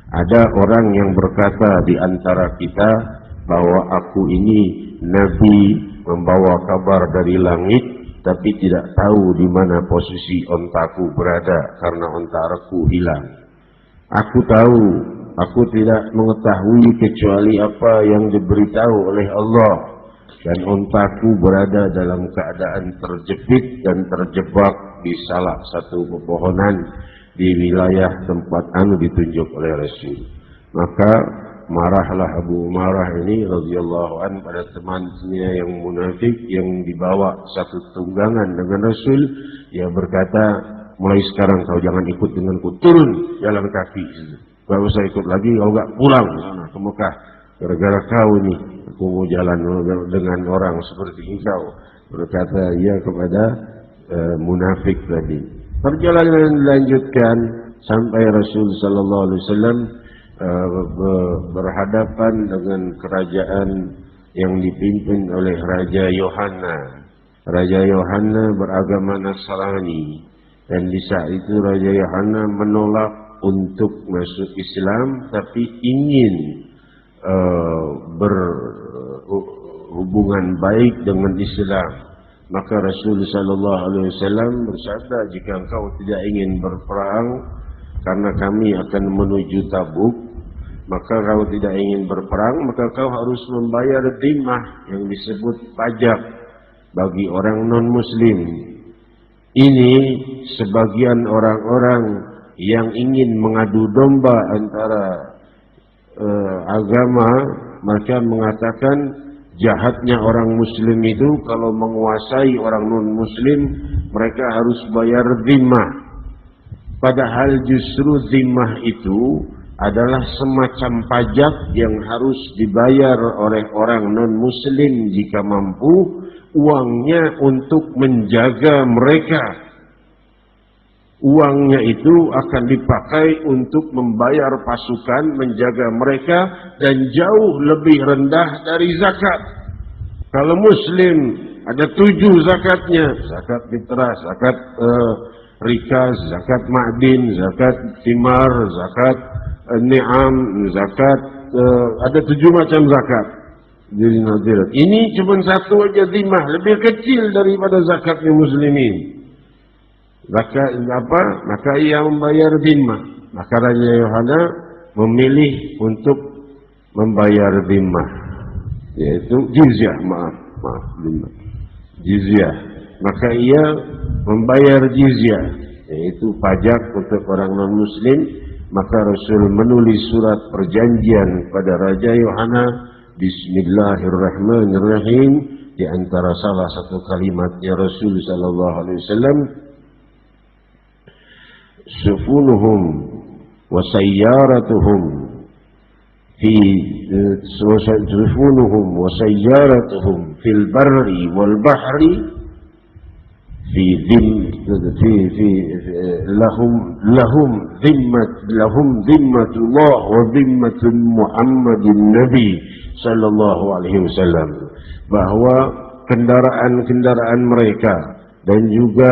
Ada orang yang berkata di antara kita bahwa aku ini Nabi membawa kabar dari langit, tapi tidak tahu di mana posisi ontaku berada karena ontaku hilang. Aku tahu, aku tidak mengetahui kecuali apa yang diberitahu oleh Allah, dan ontaku berada dalam keadaan terjepit dan terjebak di salah satu pepohonan di wilayah tempat ditunjuk oleh Rasul. Maka marahlah Abu Umarah ini radhiyallahu an pada temannya yang munafik yang dibawa satu tunggangan dengan Rasul. Ia berkata, mulai sekarang kau jangan ikut denganku, turun jalan kaki, gak usah ikut lagi, kau gak pulang ke Mekah gara-gara kau ini, aku mau jalan dengan orang seperti engkau. Berkata ia kepada munafik tadi. Perjalanan dilanjutkan sampai Rasul sallallahu alaihi wasallam berhadapan dengan kerajaan yang dipimpin oleh Raja Yohanna. Raja Yohanna beragama Nasrani, dan di saat itu Raja Yohanna menolak untuk masuk Islam, tapi ingin berhubungan baik dengan Islam. Maka Rasul sallallahu alaihi wasallam bersabda, jika engkau tidak ingin berperang karena kami akan menuju Tabuk, maka kau tidak ingin berperang, maka kau harus membayar dhimah yang disebut pajak bagi orang non-muslim. Ini sebagian orang-orang yang ingin mengadu domba antara agama, mereka mengatakan jahatnya orang muslim itu kalau menguasai orang non-muslim, mereka harus bayar dhimah. Padahal justru dhimah itu adalah semacam pajak yang harus dibayar oleh orang non-muslim jika mampu, uangnya untuk menjaga mereka. Uangnya itu akan dipakai untuk membayar pasukan, menjaga mereka, dan jauh lebih rendah dari zakat. Kalau muslim ada 7 zakatnya: zakat fitrah, zakat rikaz, zakat ma'din, zakat timar, zakat ni'am, zakat, ada 7 macam zakat. Jadi nadirat. Ini cuma satu aja dhimah, lebih kecil daripada zakatnya muslimin. Zakat apa? Maka ia membayar dhimah. Maka Raja Yohana memilih untuk membayar dhimah, yaitu jizyah, dhimah, jizyah. Maka ia membayar jizyah, yaitu pajak untuk orang non-muslim. Maka Rasul menulis surat perjanjian kepada Raja Yohana, Bismillahirrahmanirrahim. Di antara salah satu kalimatnya Rasul sallallahu alaihi wasallam, sufunuhum wa sayyaratuhum fi sufunuhum wa sayyaratuhum fil barri wal bahri fi lahum dhimmatullah wa dhimmatu Muhammadin Nabi sallallahu alaihi wasallam, bahwa kendaraan-kendaraan mereka dan juga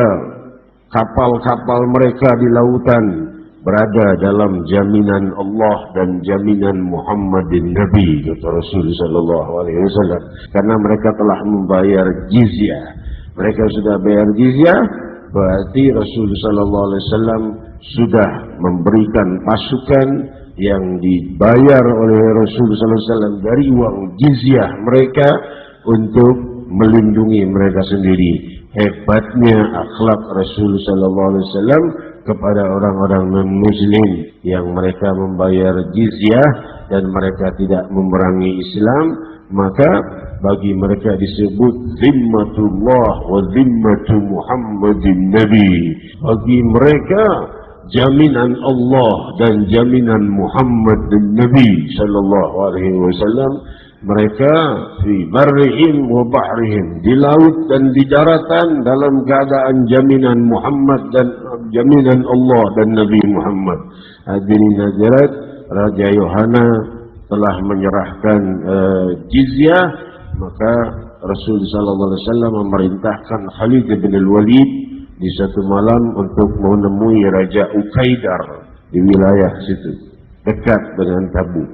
kapal-kapal mereka di lautan berada dalam jaminan Allah dan jaminan Muhammadin Nabi, kata Rasul sallallahu alaihi wasallam, karena mereka telah membayar jizyah. Mereka sudah bayar jizyah, berarti Rasul sallallahu alaihi wasallam sudah memberikan pasukan yang dibayar oleh Rasul sallallahu alaihi wasallam dari uang jizyah mereka untuk melindungi mereka sendiri. Hebatnya akhlak Rasul sallallahu alaihi wasallam kepada orang-orang non-muslim yang mereka membayar jizyah dan mereka tidak memerangi Islam, maka bagi mereka disebut zimmatullah wa zimmatu Muhammadin Nabi. Bagi mereka jaminan Allah dan jaminan Muhammad dan Nabi sallallahu alaihi wasallam. Mereka fi barrihim wa bahrihim, di laut dan di daratan, dalam keadaan jaminan Muhammad dan jaminan Allah dan Nabi Muhammad. Hadirin hadirat, Raja Yohana telah menyerahkan jizyah, maka Rasul sallallahu alaihi wasallam memerintahkan Khalid bin Al-Walid di satu malam untuk menemui Raja Uqaidar di wilayah situ, dekat dengan Tabuk.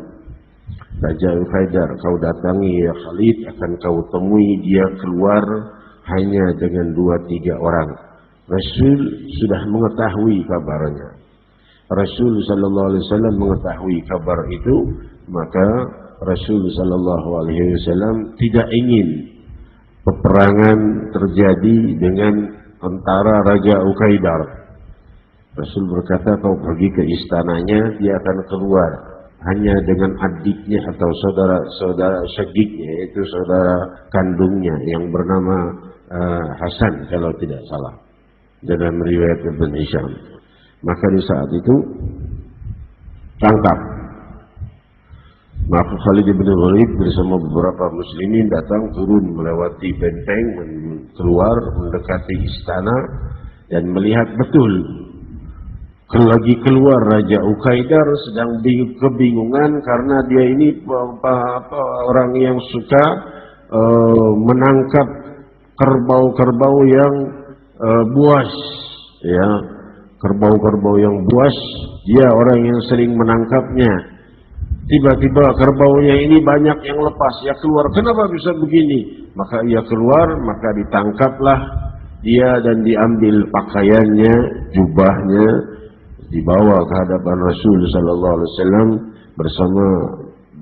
Raja Uqaidar, kau datangi ya Khalid, akan kau temui dia keluar hanya dengan 2-3 orang. Rasul sudah mengetahui kabarnya. Rasul sallallahu alaihi wasallam mengetahui kabar itu, maka Rasul sallallahu alaihi wasallam tidak ingin peperangan terjadi dengan tentara Raja Uqaidar. Rasul berkata, kau pergi ke istananya, dia akan keluar hanya dengan adiknya atau saudara syagiknya, yaitu saudara kandungnya yang bernama Hasan kalau tidak salah dalam riwayat Ibn Hisham. Maka di saat itu tangkap. Maka Khalid bin Walid bersama beberapa muslimin datang turun melewati benteng, keluar mendekati istana dan melihat betul lagi keluar Raja Uqaidar sedang kebingungan karena dia ini orang yang suka menangkap kerbau-kerbau yang buas, kerbau-kerbau yang buas, dia orang yang sering menangkapnya. Tiba-tiba kerbaunya ini banyak yang lepas, ya keluar. Kenapa bisa begini? Maka ia keluar, maka ditangkaplah dia dan diambil pakaiannya, jubahnya, dibawa ke hadapan Rasul sallallahu alaihi wasallam bersama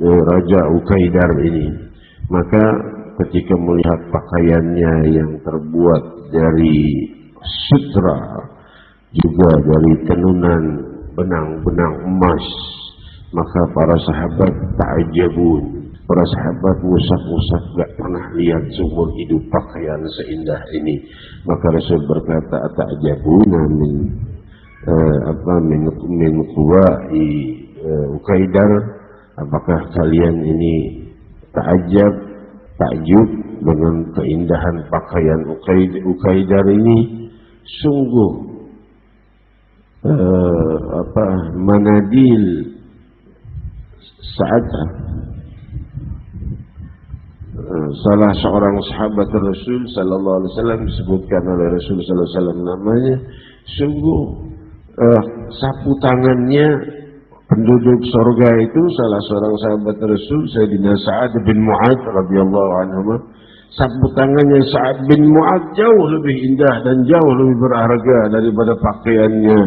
Raja Ukaidar ini. Maka ketika melihat pakaiannya yang terbuat dari sutra, juga dari tenunan benang-benang emas, maka para sahabat ta'ajabun. Para sahabat musaf-musaf gak pernah lihat seumur hidup pakaian seindah ini. Maka Rasul berkata, ta'ajabuna min quwa'i Ukaidar, apakah kalian ini takjub dengan keindahan pakaian Ukaidar ini? Sungguh manadil Sa'adah, salah seorang sahabat Rasul sallallahu alaihi wasallam, disebutkan oleh Rasul sallallahu alaihi wasallam namanya, sungguh sapu tangannya penduduk surga itu, salah seorang sahabat Rasul Sayyidina Sa'ad bin Mu'adz radhiyallahu anhu, sapu tangannya Sa'ad bin Mu'adz jauh lebih indah dan jauh lebih berharga daripada pakaiannya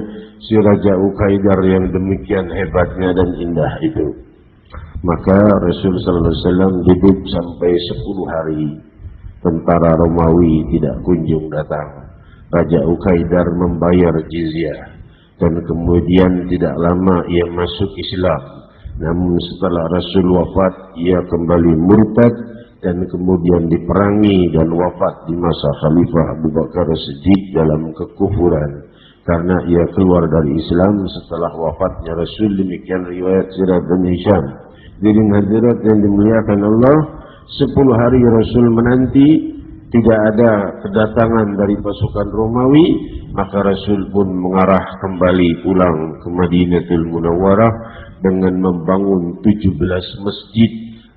si Raja Ukaidar yang demikian hebatnya dan indah itu. Maka Rasul sallallahu alaihi wasallam duduk sampai 10 hari. Tentara Romawi tidak kunjung datang. Raja Ukaidar membayar jizyah dan kemudian tidak lama ia masuk Islam. Namun setelah Rasul wafat, ia kembali murtad dan kemudian diperangi dan wafat di masa Khalifah Abu Bakar Siddiq dalam kekufuran karena ia keluar dari Islam setelah wafatnya Rasul. Demikian riwayat Sirah bin Hisham. Jadi hadirat yang dimuliakan Allah, 10 hari Rasul menanti, tidak ada kedatangan dari pasukan Romawi, maka Rasul pun mengarah kembali pulang ke Madinatul Munawwarah dengan membangun 17 masjid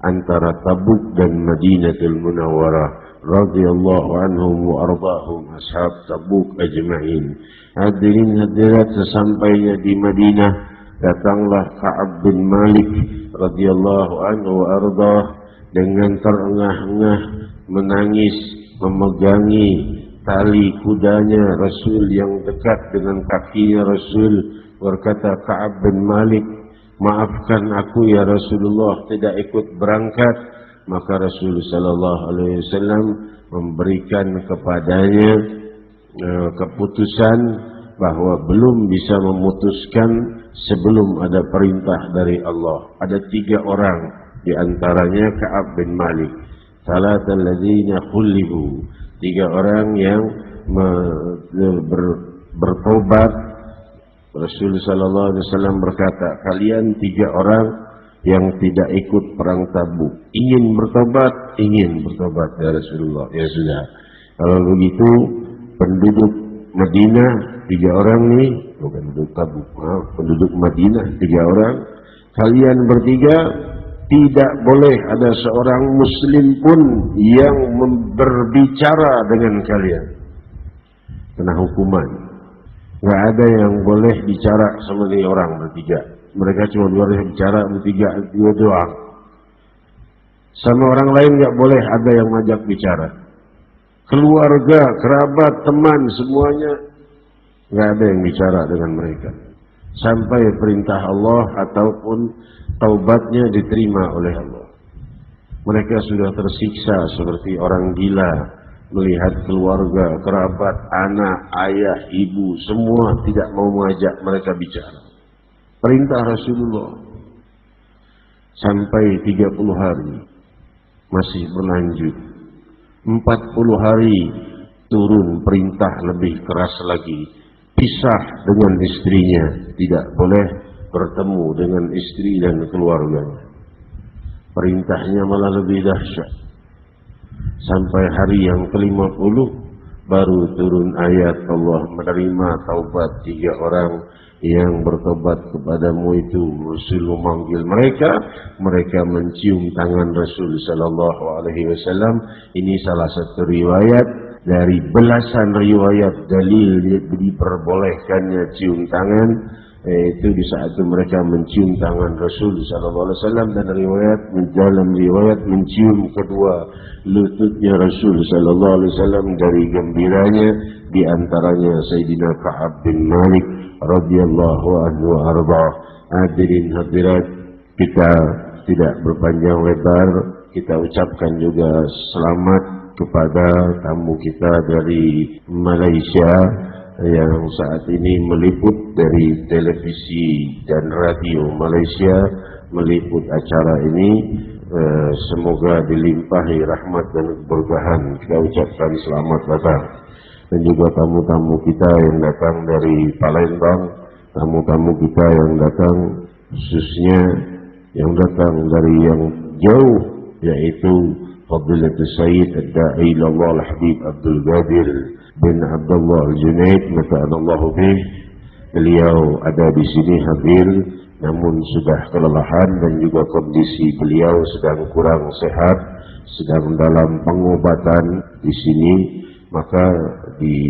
antara Tabuk dan Madinatul Munawwarah radhiyallahu anhum wa ardahum ashab Tabuk ajma'in. Hadirin hadirat, sesampainya di Madinah, datanglah Ka'ab bin Malik radhiyallahu anhu wa ardah dengan terengah-engah menangis memegangi tali kudanya Rasul yang dekat dengan kakinya Rasul, berkata, Ka'ab bin Malik, maafkan aku ya Rasulullah, tidak ikut berangkat. Maka Rasul sallallahu alaihi wasallam memberikan kepadanya keputusan bahwa belum bisa memutuskan sebelum ada perintah dari Allah. Ada 3 orang, di antaranya Ka'ab bin Malik. Salatal ladzina khulibu, 3 orang yang bertobat. Rasul sallallahu alaihi wasallam berkata, kalian 3 orang yang tidak ikut perang Tabuk ingin bertobat ya Rasulullah. Ya sudah, kalau begitu penduduk Madinah 3 orang nih, bukan penduduk Tabuk, penduduk Madinah 3 orang, kalian bertiga tidak boleh ada seorang muslim pun yang berbicara dengan kalian, kena hukuman. Nggak ada yang boleh bicara sama dia orang bertiga. Mereka cuma boleh bicara bertiga, 2 doang. Sama orang lain nggak boleh ada yang ngajak bicara. Keluarga, kerabat, teman, semuanya nggak ada yang bicara dengan mereka sampai perintah Allah ataupun taubatnya diterima oleh Allah. Mereka sudah tersiksa seperti orang gila melihat keluarga, kerabat, anak, ayah, ibu, semua tidak mau mengajak mereka bicara. Perintah Rasulullah sampai 30 hari masih berlanjut. 40 hari turun perintah lebih keras lagi, pisah dengan istrinya, tidak boleh bertemu dengan istri dan keluarganya. Perintahnya malah lebih dahsyat. Sampai hari yang ke-50 baru turun ayat Allah menerima taubat 3 orang yang bertobat kepadamu itu. Rasul memanggil mereka, mereka mencium tangan Rasul sallallahu alaihi wasallam. Ini salah satu riwayat dari belasan riwayat dalil diperbolehkannya cium tangan. Itu di saat itu mereka mencium tangan Rasul sallallahu alaihi wasallam, dan dalam riwayat mencium kedua lututnya Rasul sallallahu alaihi wasallam dari gembiranya. Di antaranya Sayyidina Ka'ab bin Malik radhiyallahu anhu arba. Hadirin hadirat, kita tidak berpanjang lebar, kita ucapkan juga selamat kepada tamu kita dari Malaysia yang saat ini meliput dari televisi dan radio Malaysia, meliput acara ini. Semoga dilimpahi rahmat dan keberkahan. Kita ucapkan selamat datang. Dan juga tamu-tamu kita yang datang dari Palembang, tamu-tamu kita yang datang khususnya yang datang dari yang jauh, yaitu Fadilatul Sayyid Ad-Da'i ilallah Al-Habib Abdul Qadir bin Abdullah Al-Junaid mata'anallahu bih. Beliau ada di sini hadir, namun sudah kelelahan dan juga kondisi beliau sedang kurang sehat, sedang dalam pengobatan di sini. Maka di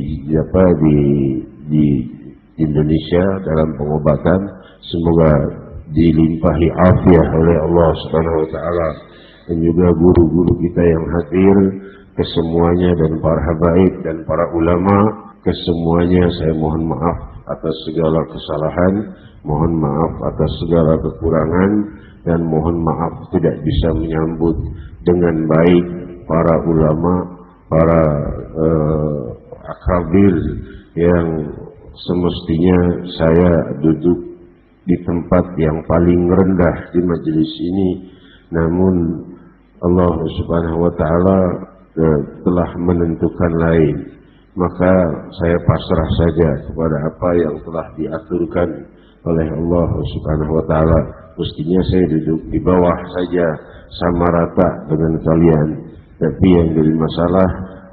Indonesia dalam pengobatan, semoga dilimpahi afiat oleh Allah Subhanahu wa taala, dan juga guru-guru kita yang hadir kesemuanya, dan para habaib dan para ulama kesemuanya. Saya mohon maaf atas segala kesalahan, mohon maaf atas segala kekurangan, dan mohon maaf tidak bisa menyambut dengan baik para ulama, para akabir yang semestinya saya duduk di tempat yang paling rendah di majelis ini. Namun Allah Subhanahu wa taala telah menentukan lain, maka saya pasrah saja kepada apa yang telah diaturkan oleh Allah Subhanahu wa taala. Mestinya saya duduk di bawah saja sama rata dengan kalian, tapi yang jadi masalah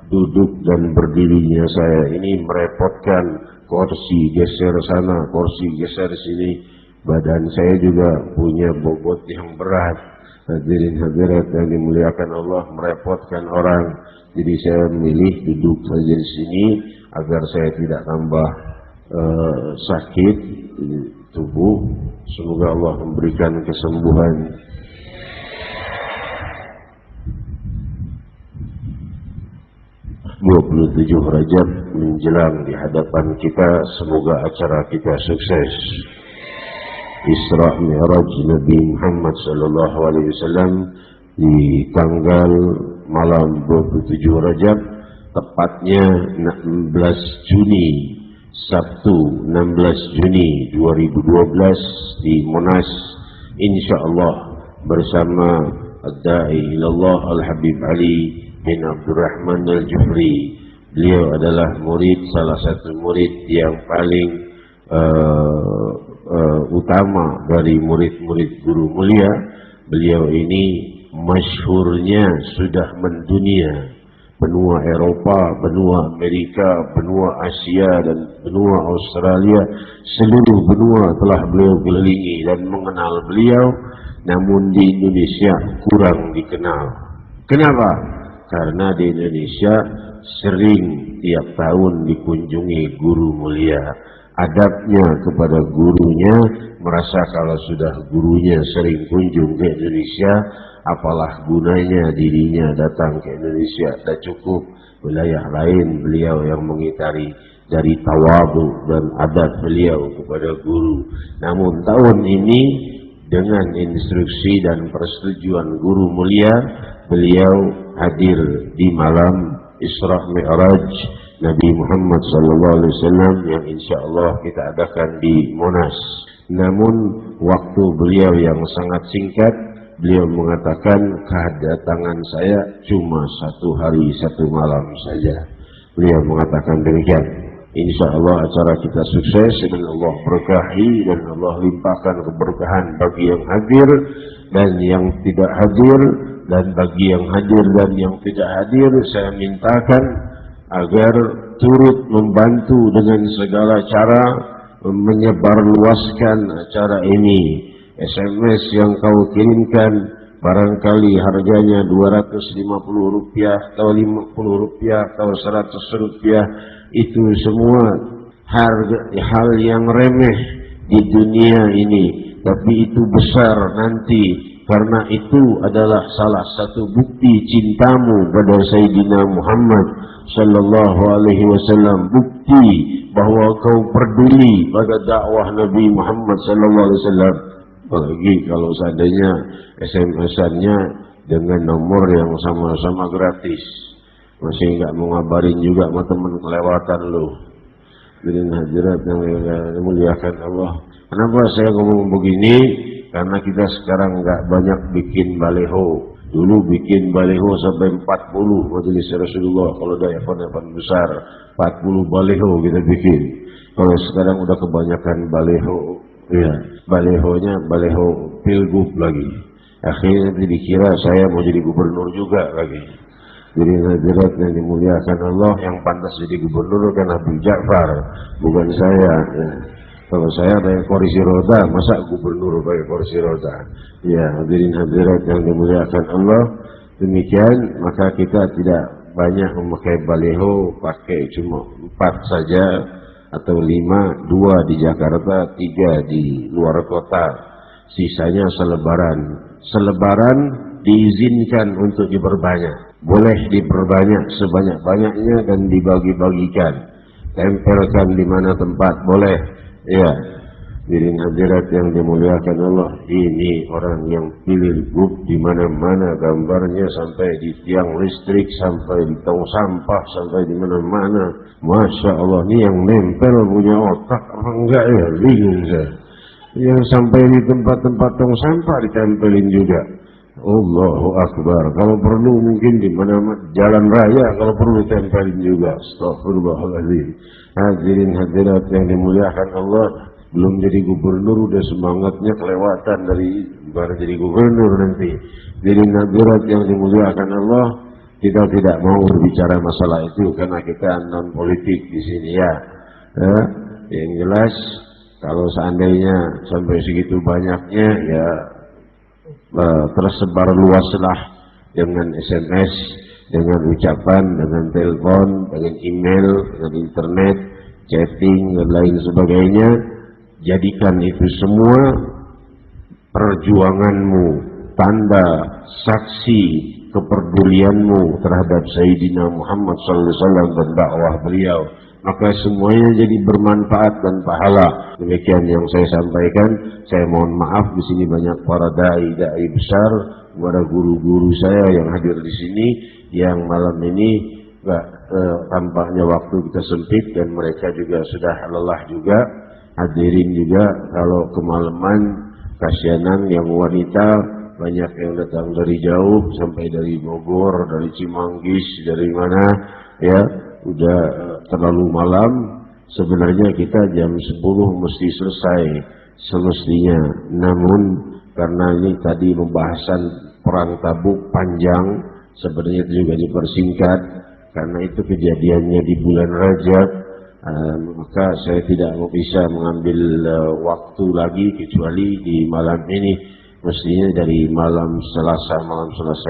duduk dan berdirinya saya ini merepotkan. Kursi geser sana, kursi geser sini. Badan saya juga punya bobot yang berat. Hadirin hadirat yang dimuliakan Allah, merepotkan orang. Jadi saya memilih duduk saja di sini agar saya tidak tambah sakit tubuh. Semoga Allah memberikan kesembuhan. (27 Rajab menjelang di hadapan kita. Semoga acara kita sukses. Isra Mi'raj Nabi Muhammad sallallahu alaihi wasallam di tanggal malam 27 Rajab, tepatnya 16 Juni, Sabtu 16 Juni 2012 di Monas, insyaallah bersama Ad-Da'i ilallah Al-Habib Ali bin Abdurrahman Al-Juhri. Beliau adalah salah satu murid yang paling utama dari murid-murid guru mulia. Beliau ini masyhurnya sudah mendunia, benua Eropa, benua Amerika, benua Asia, dan benua Australia. Seluruh benua telah beliau kelilingi dan mengenal beliau. Namun di Indonesia kurang dikenal. Kenapa? Karena di Indonesia sering tiap tahun dikunjungi guru mulia. Adabnya kepada gurunya, merasa kalau sudah gurunya sering kunjung ke Indonesia, apalah gunanya dirinya datang ke Indonesia. Sudah cukup wilayah lain beliau yang mengitari dari tawadu dan adab beliau kepada guru. Namun tahun ini dengan instruksi dan persetujuan guru mulia, beliau hadir di malam Isra Mi'raj Nabi Muhammad SAW yang insyaallah kita adakan di Monas. Namun waktu beliau yang sangat singkat, beliau mengatakan kedatangan saya cuma 1 hari 1 malam saja. Beliau mengatakan demikian. Insyaallah acara kita sukses dan Allah berkahi dan Allah limpahkan keberkahan bagi yang hadir dan yang tidak hadir. Dan bagi yang hadir dan yang tidak hadir, saya mintakan agar turut membantu dengan segala cara menyebarluaskan acara ini. SMS yang kau kirimkan barangkali harganya Rp250 atau Rp50 atau Rp100, itu semua hal yang remeh di dunia ini, tapi itu besar nanti, karena itu adalah salah satu bukti cintamu pada Sayyidina Muhammad sallallahu alaihi wasallam, bukti bahwa kau peduli pada dakwah Nabi Muhammad sallallahu alaihi wasallam. Apalagi kalau seandainya SMS-annya dengan nomor yang sama-sama gratis, masih nggak mau ngabarin juga sama teman kelewatan lo. Jadi hadirat yang dimuliakan Allah. Kenapa saya ngomong begini? Karena kita sekarang nggak banyak bikin baleho. Dulu bikin baleho sampai 40 majelis Rasulullah. Kalau ada event besar, 40 baleho kita bikin. Kalau sekarang udah kebanyakan baleho, ya balehonya baleho pilgub lagi. Akhirnya nanti dikira saya mau jadi gubernur juga lagi. Jadi hadirat yang dimuliakan Allah, yang pantas jadi gubernur kan Habib Ja'far, bukan saya. Ya. Kalau saya pakai kursi roda, masa gubernur pakai kursi roda? Ya, hadirin hadirat yang dimuliakan Allah, demikian maka kita tidak banyak memakai baleho, pakai cuma 4 saja atau 5, 2 di Jakarta, 3 di luar kota, sisanya selebaran. Selebaran diizinkan untuk diperbanyak, boleh diperbanyak sebanyak-banyaknya dan dibagi-bagikan, tempelkan di mana tempat boleh. Ya, diri hadirat yang dimuliakan Allah, ini orang yang pilih grup di mana-mana, gambarnya sampai di tiang listrik, sampai di tong sampah, sampai di mana-mana. Masya Allah, ini yang nempel punya otak apa enggak ya? Bingung saya. Yang sampai di tempat-tempat tong sampah ditempelin juga. Allahu Akbar. Kalau perlu mungkin di mana jalan raya, kalau perlu ditempelin juga. Astagfirullahaladzim. Hadirin hadirat yang dimuliakan Allah, belum jadi gubernur udah semangatnya kelewatan dari baru jadi gubernur nanti. Jadi hadirat yang dimuliakan Allah, kita tidak mau berbicara masalah itu karena kita non politik di sini ya. Yang jelas kalau seandainya sampai segitu banyaknya ya tersebar luaslah dengan SMS, dengan ucapan, dengan telepon, dengan email, dengan internet, chatting dan lain sebagainya. Jadikan itu semua perjuanganmu, tanda saksi kepedulianmu terhadap Sayyidina Muhammad SAW dan dakwah beliau. Maka semuanya jadi bermanfaat dan pahala. Demikian yang saya sampaikan. Saya mohon maaf di sini banyak para dai besar, kepada guru-guru saya yang hadir di sini, yang malam ini tampaknya waktu kita sempit dan mereka juga sudah lelah juga. Hadirin juga kalau kemalaman, kasihanan yang wanita banyak yang datang dari jauh sampai dari Bogor, dari Cimanggis, dari mana ya. Udah terlalu malam, sebenarnya kita jam 10 mesti selesai semestinya. Namun karena ini tadi pembahasan perang Tabuk panjang, sebenarnya itu juga dipersingkat karena itu kejadiannya di bulan Rajab, maka saya tidak bisa mengambil waktu lagi kecuali di malam ini, mestinya dari malam Selasa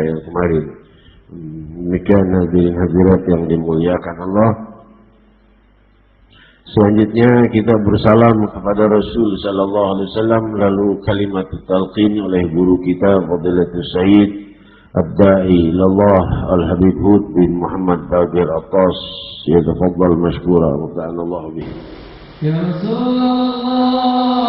yang kemarin. Demikian hadirin hadirat yang dimuliakan Allah. Selanjutnya kita bersalam kepada Rasul sallallahu alaihi wasallam, lalu kalimat talqin oleh guru kita Fadilatul Sayyid Ad-Da'i Ilallah Al-Habib Hud bin Muhammad Bagir Atas. Yatafaddal mashkura wa ta'ala Allah bihi. Ya Rasulullah Allah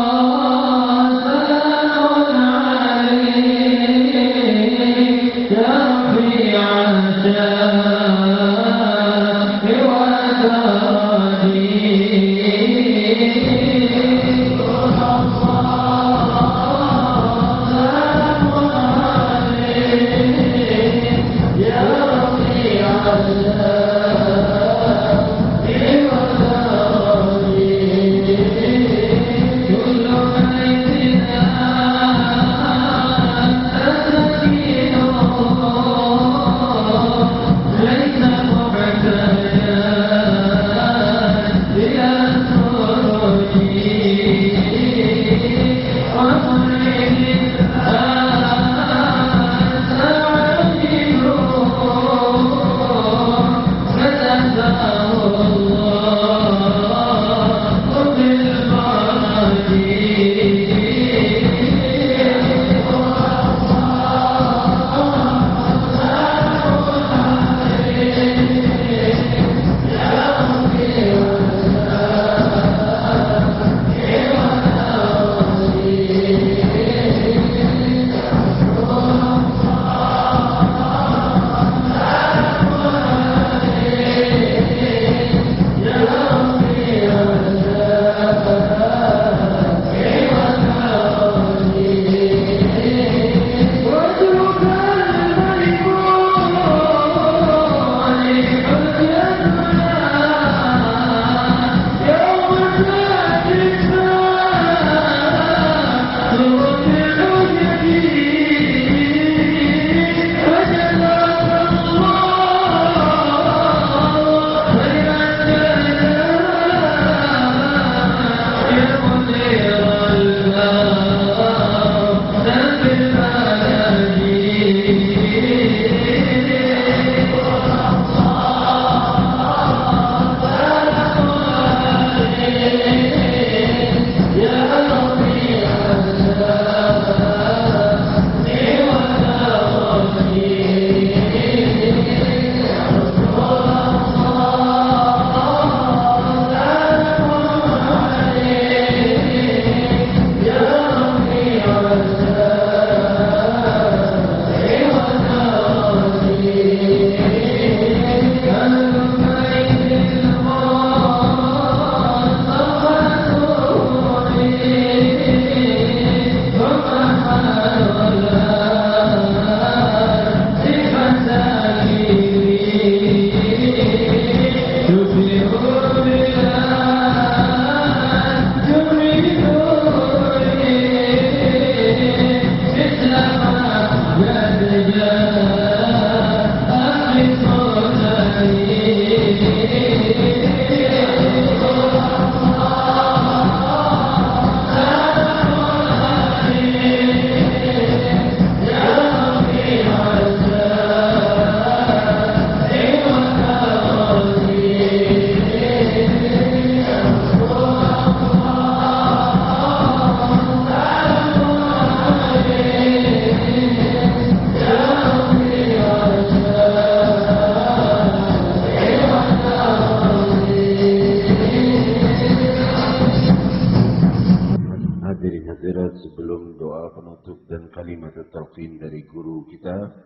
kalimat talqin dari guru kita,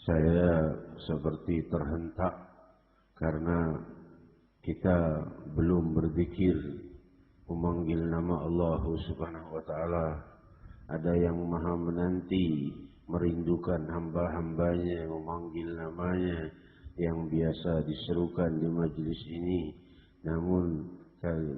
saya seperti terhentak karena kita belum berzikir memanggil nama Allah Subhanahu wa taala. Ada yang maha menanti, merindukan hamba-hambanya memanggil namanya yang biasa diserukan di majelis ini. Namun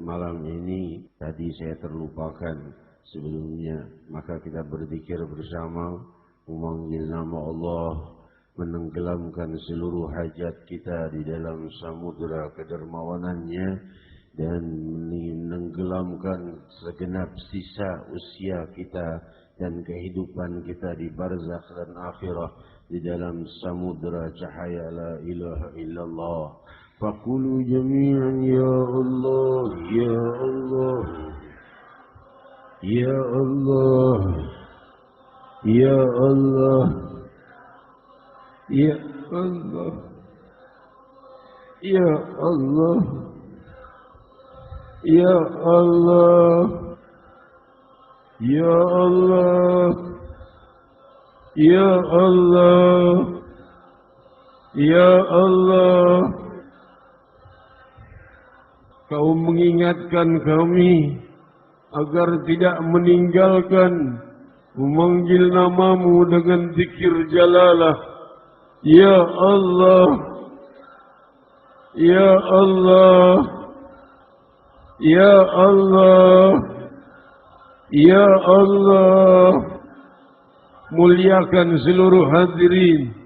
malam ini tadi saya terlupakan sebelumnya, maka kita berzikir bersama memanggil nama Allah, menenggelamkan seluruh hajat kita di dalam samudera kedermawanannya dan menenggelamkan segenap sisa usia kita dan kehidupan kita di barzakh dan akhirah di dalam samudera cahaya la ilaha illallah. Faqulu jami'an ya Allah, ya Allah, ya Allah, ya Allah, ya Allah, ya Allah, ya Allah, ya Allah, ya Allah, ya Allah. Kau mengingatkan kami agar tidak meninggalkan memanggil namamu dengan zikir jalalah. Ya Allah, ya Allah, ya Allah, ya Allah. Muliakan seluruh hadirin.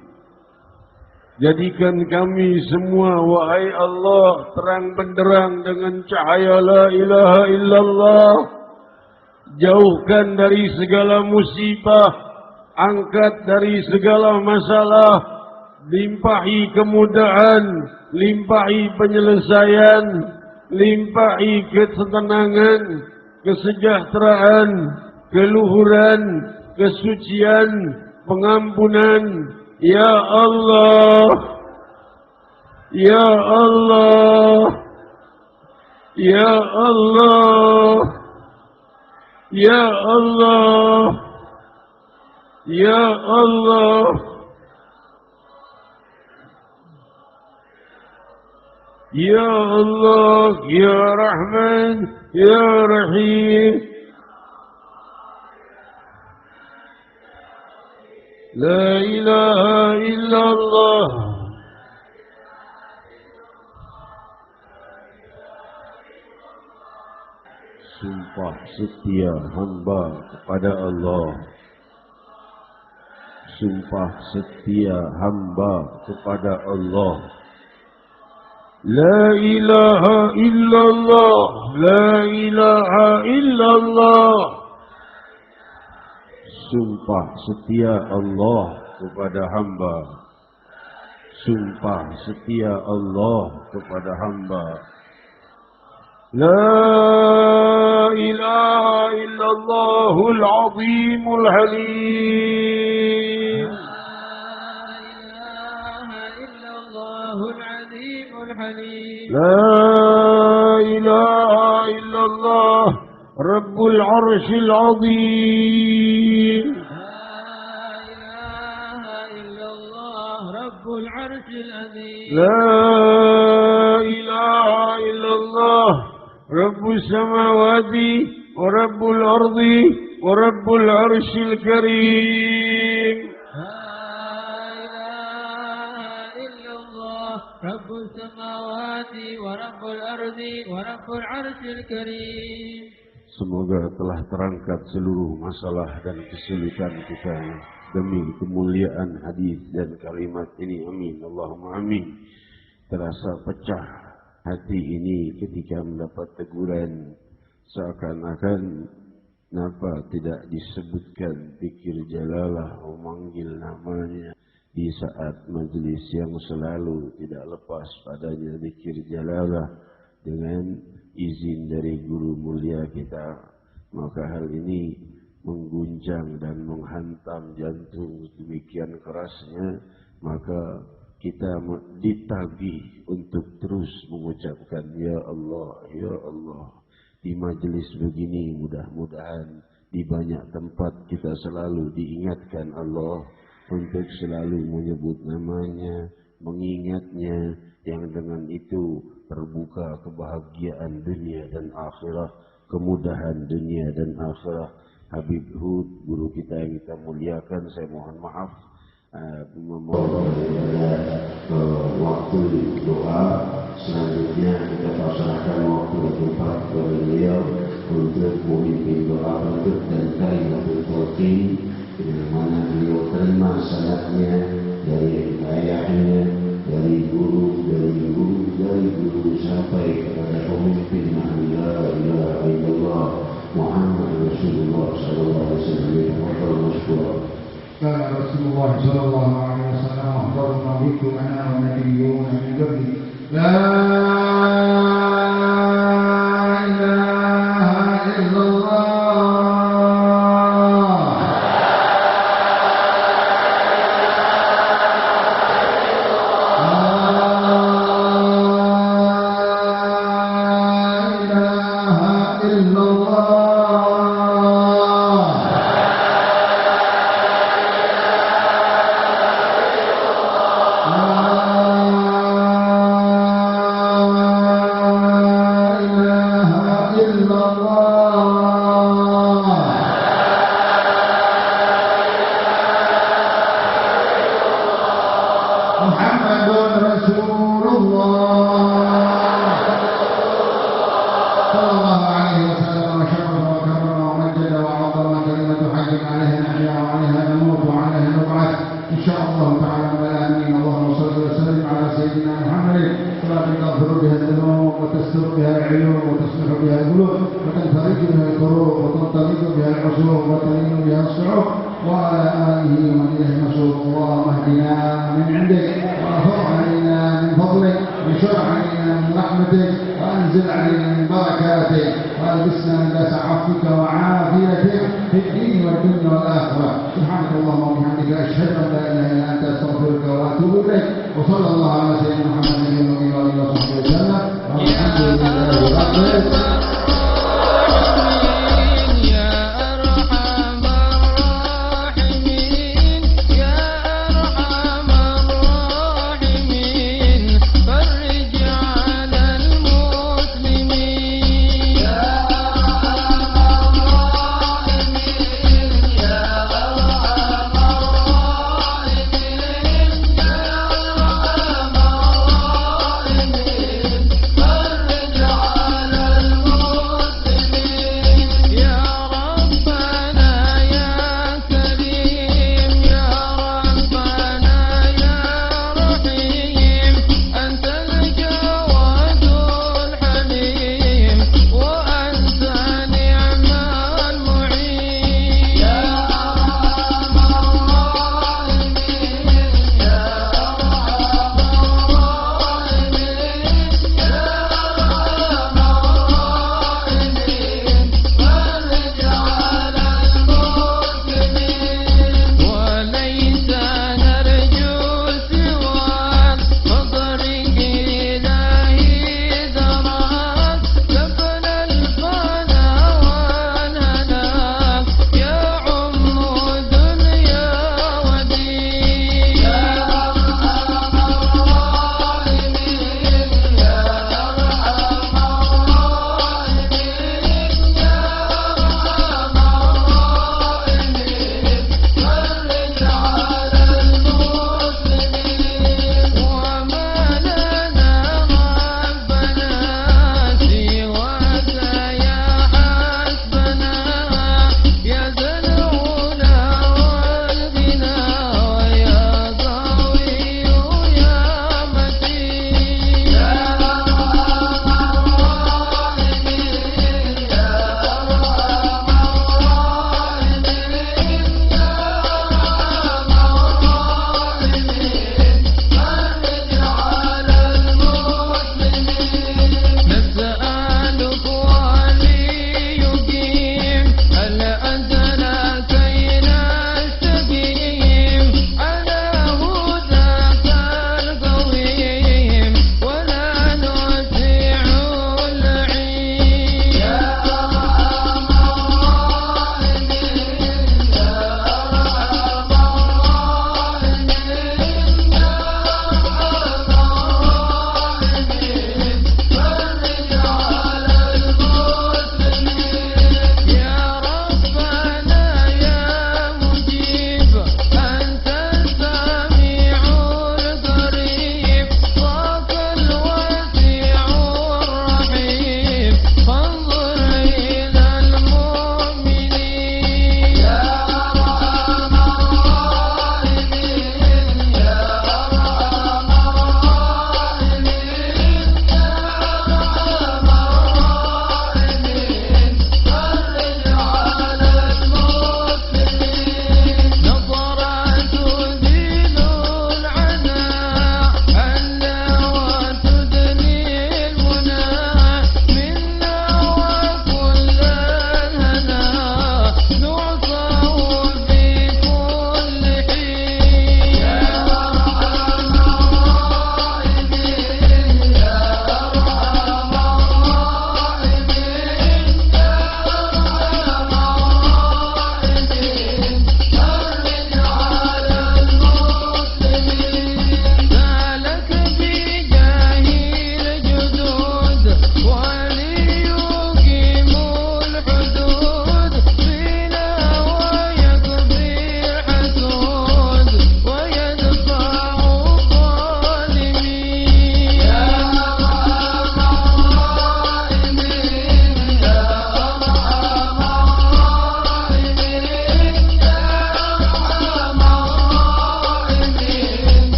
Jadikan kami semua, wahai Allah, terang benderang dengan cahaya la ilaha illallah. Jauhkan dari segala musibah, angkat dari segala masalah, limpahi kemudahan, limpahi penyelesaian, limpahi ketenangan, kesejahteraan, keluhuran, kesucian, pengampunan. Ya Allah, Ya Allah, Ya Allah, Ya Allah, Ya Allah, Ya Allah, Ya Rahman, Ya Rahim. La ilaha illallah. Sumpah setia hamba kepada Allah. Sumpah setia hamba kepada Allah. La ilaha illallah. La ilaha illallah. Sumpah setia Allah kepada hamba. Sumpah setia Allah kepada hamba. La ilaha illallahul azimul halim. La ilaha illallah Rabbul arshil azim. La ilaha illallah Rabbus samawati wa Rabbul ardi wa Rabbul arshil karim. Rabbus samawati wa Rabbul ardi wa Rabbul arshil karim. Semoga telah terangkat seluruh masalah dan kesulitan kita demi kemuliaan hadis dan kalimat ini. Amin. Allahumma amin. Terasa pecah hati ini ketika mendapat teguran seakan-akan kenapa tidak disebutkan zikir jalalah, memanggil namanya di saat majelis yang selalu tidak lepas padanya zikir jalalah dengan izin dari guru mulia kita. Maka hal ini mengguncang dan menghantam jantung demikian kerasnya, maka kita ditagih untuk terus mengucapkan ya Allah, ya Allah. Di majelis begini mudah-mudahan Di banyak tempat kita selalu diingatkan Allah untuk selalu menyebut namanya, mengingatnya, yang dengan itu terbuka kebahagiaan dunia dan akhirat, kemudahan dunia dan akhirat. Habib Hud, guru kita yang kita muliakan, saya mohon maaf memohon waktu doa. Selanjutnya kita pasrahkan waktu tempat kepada beliau untuk memimpin doa penutup dan kalimatul talqin, yang mana beliau terima sanadnya dari ayahnya, dari guru sampai kepada pemimpin la ilaha illallah Muhammad Rasulullah sallallahu alaihi wasallam. قال رسول الله صلى الله عليه وسلم أفضل ما بك أنا ونبيون من قبلي لا إله إلا الله وصلى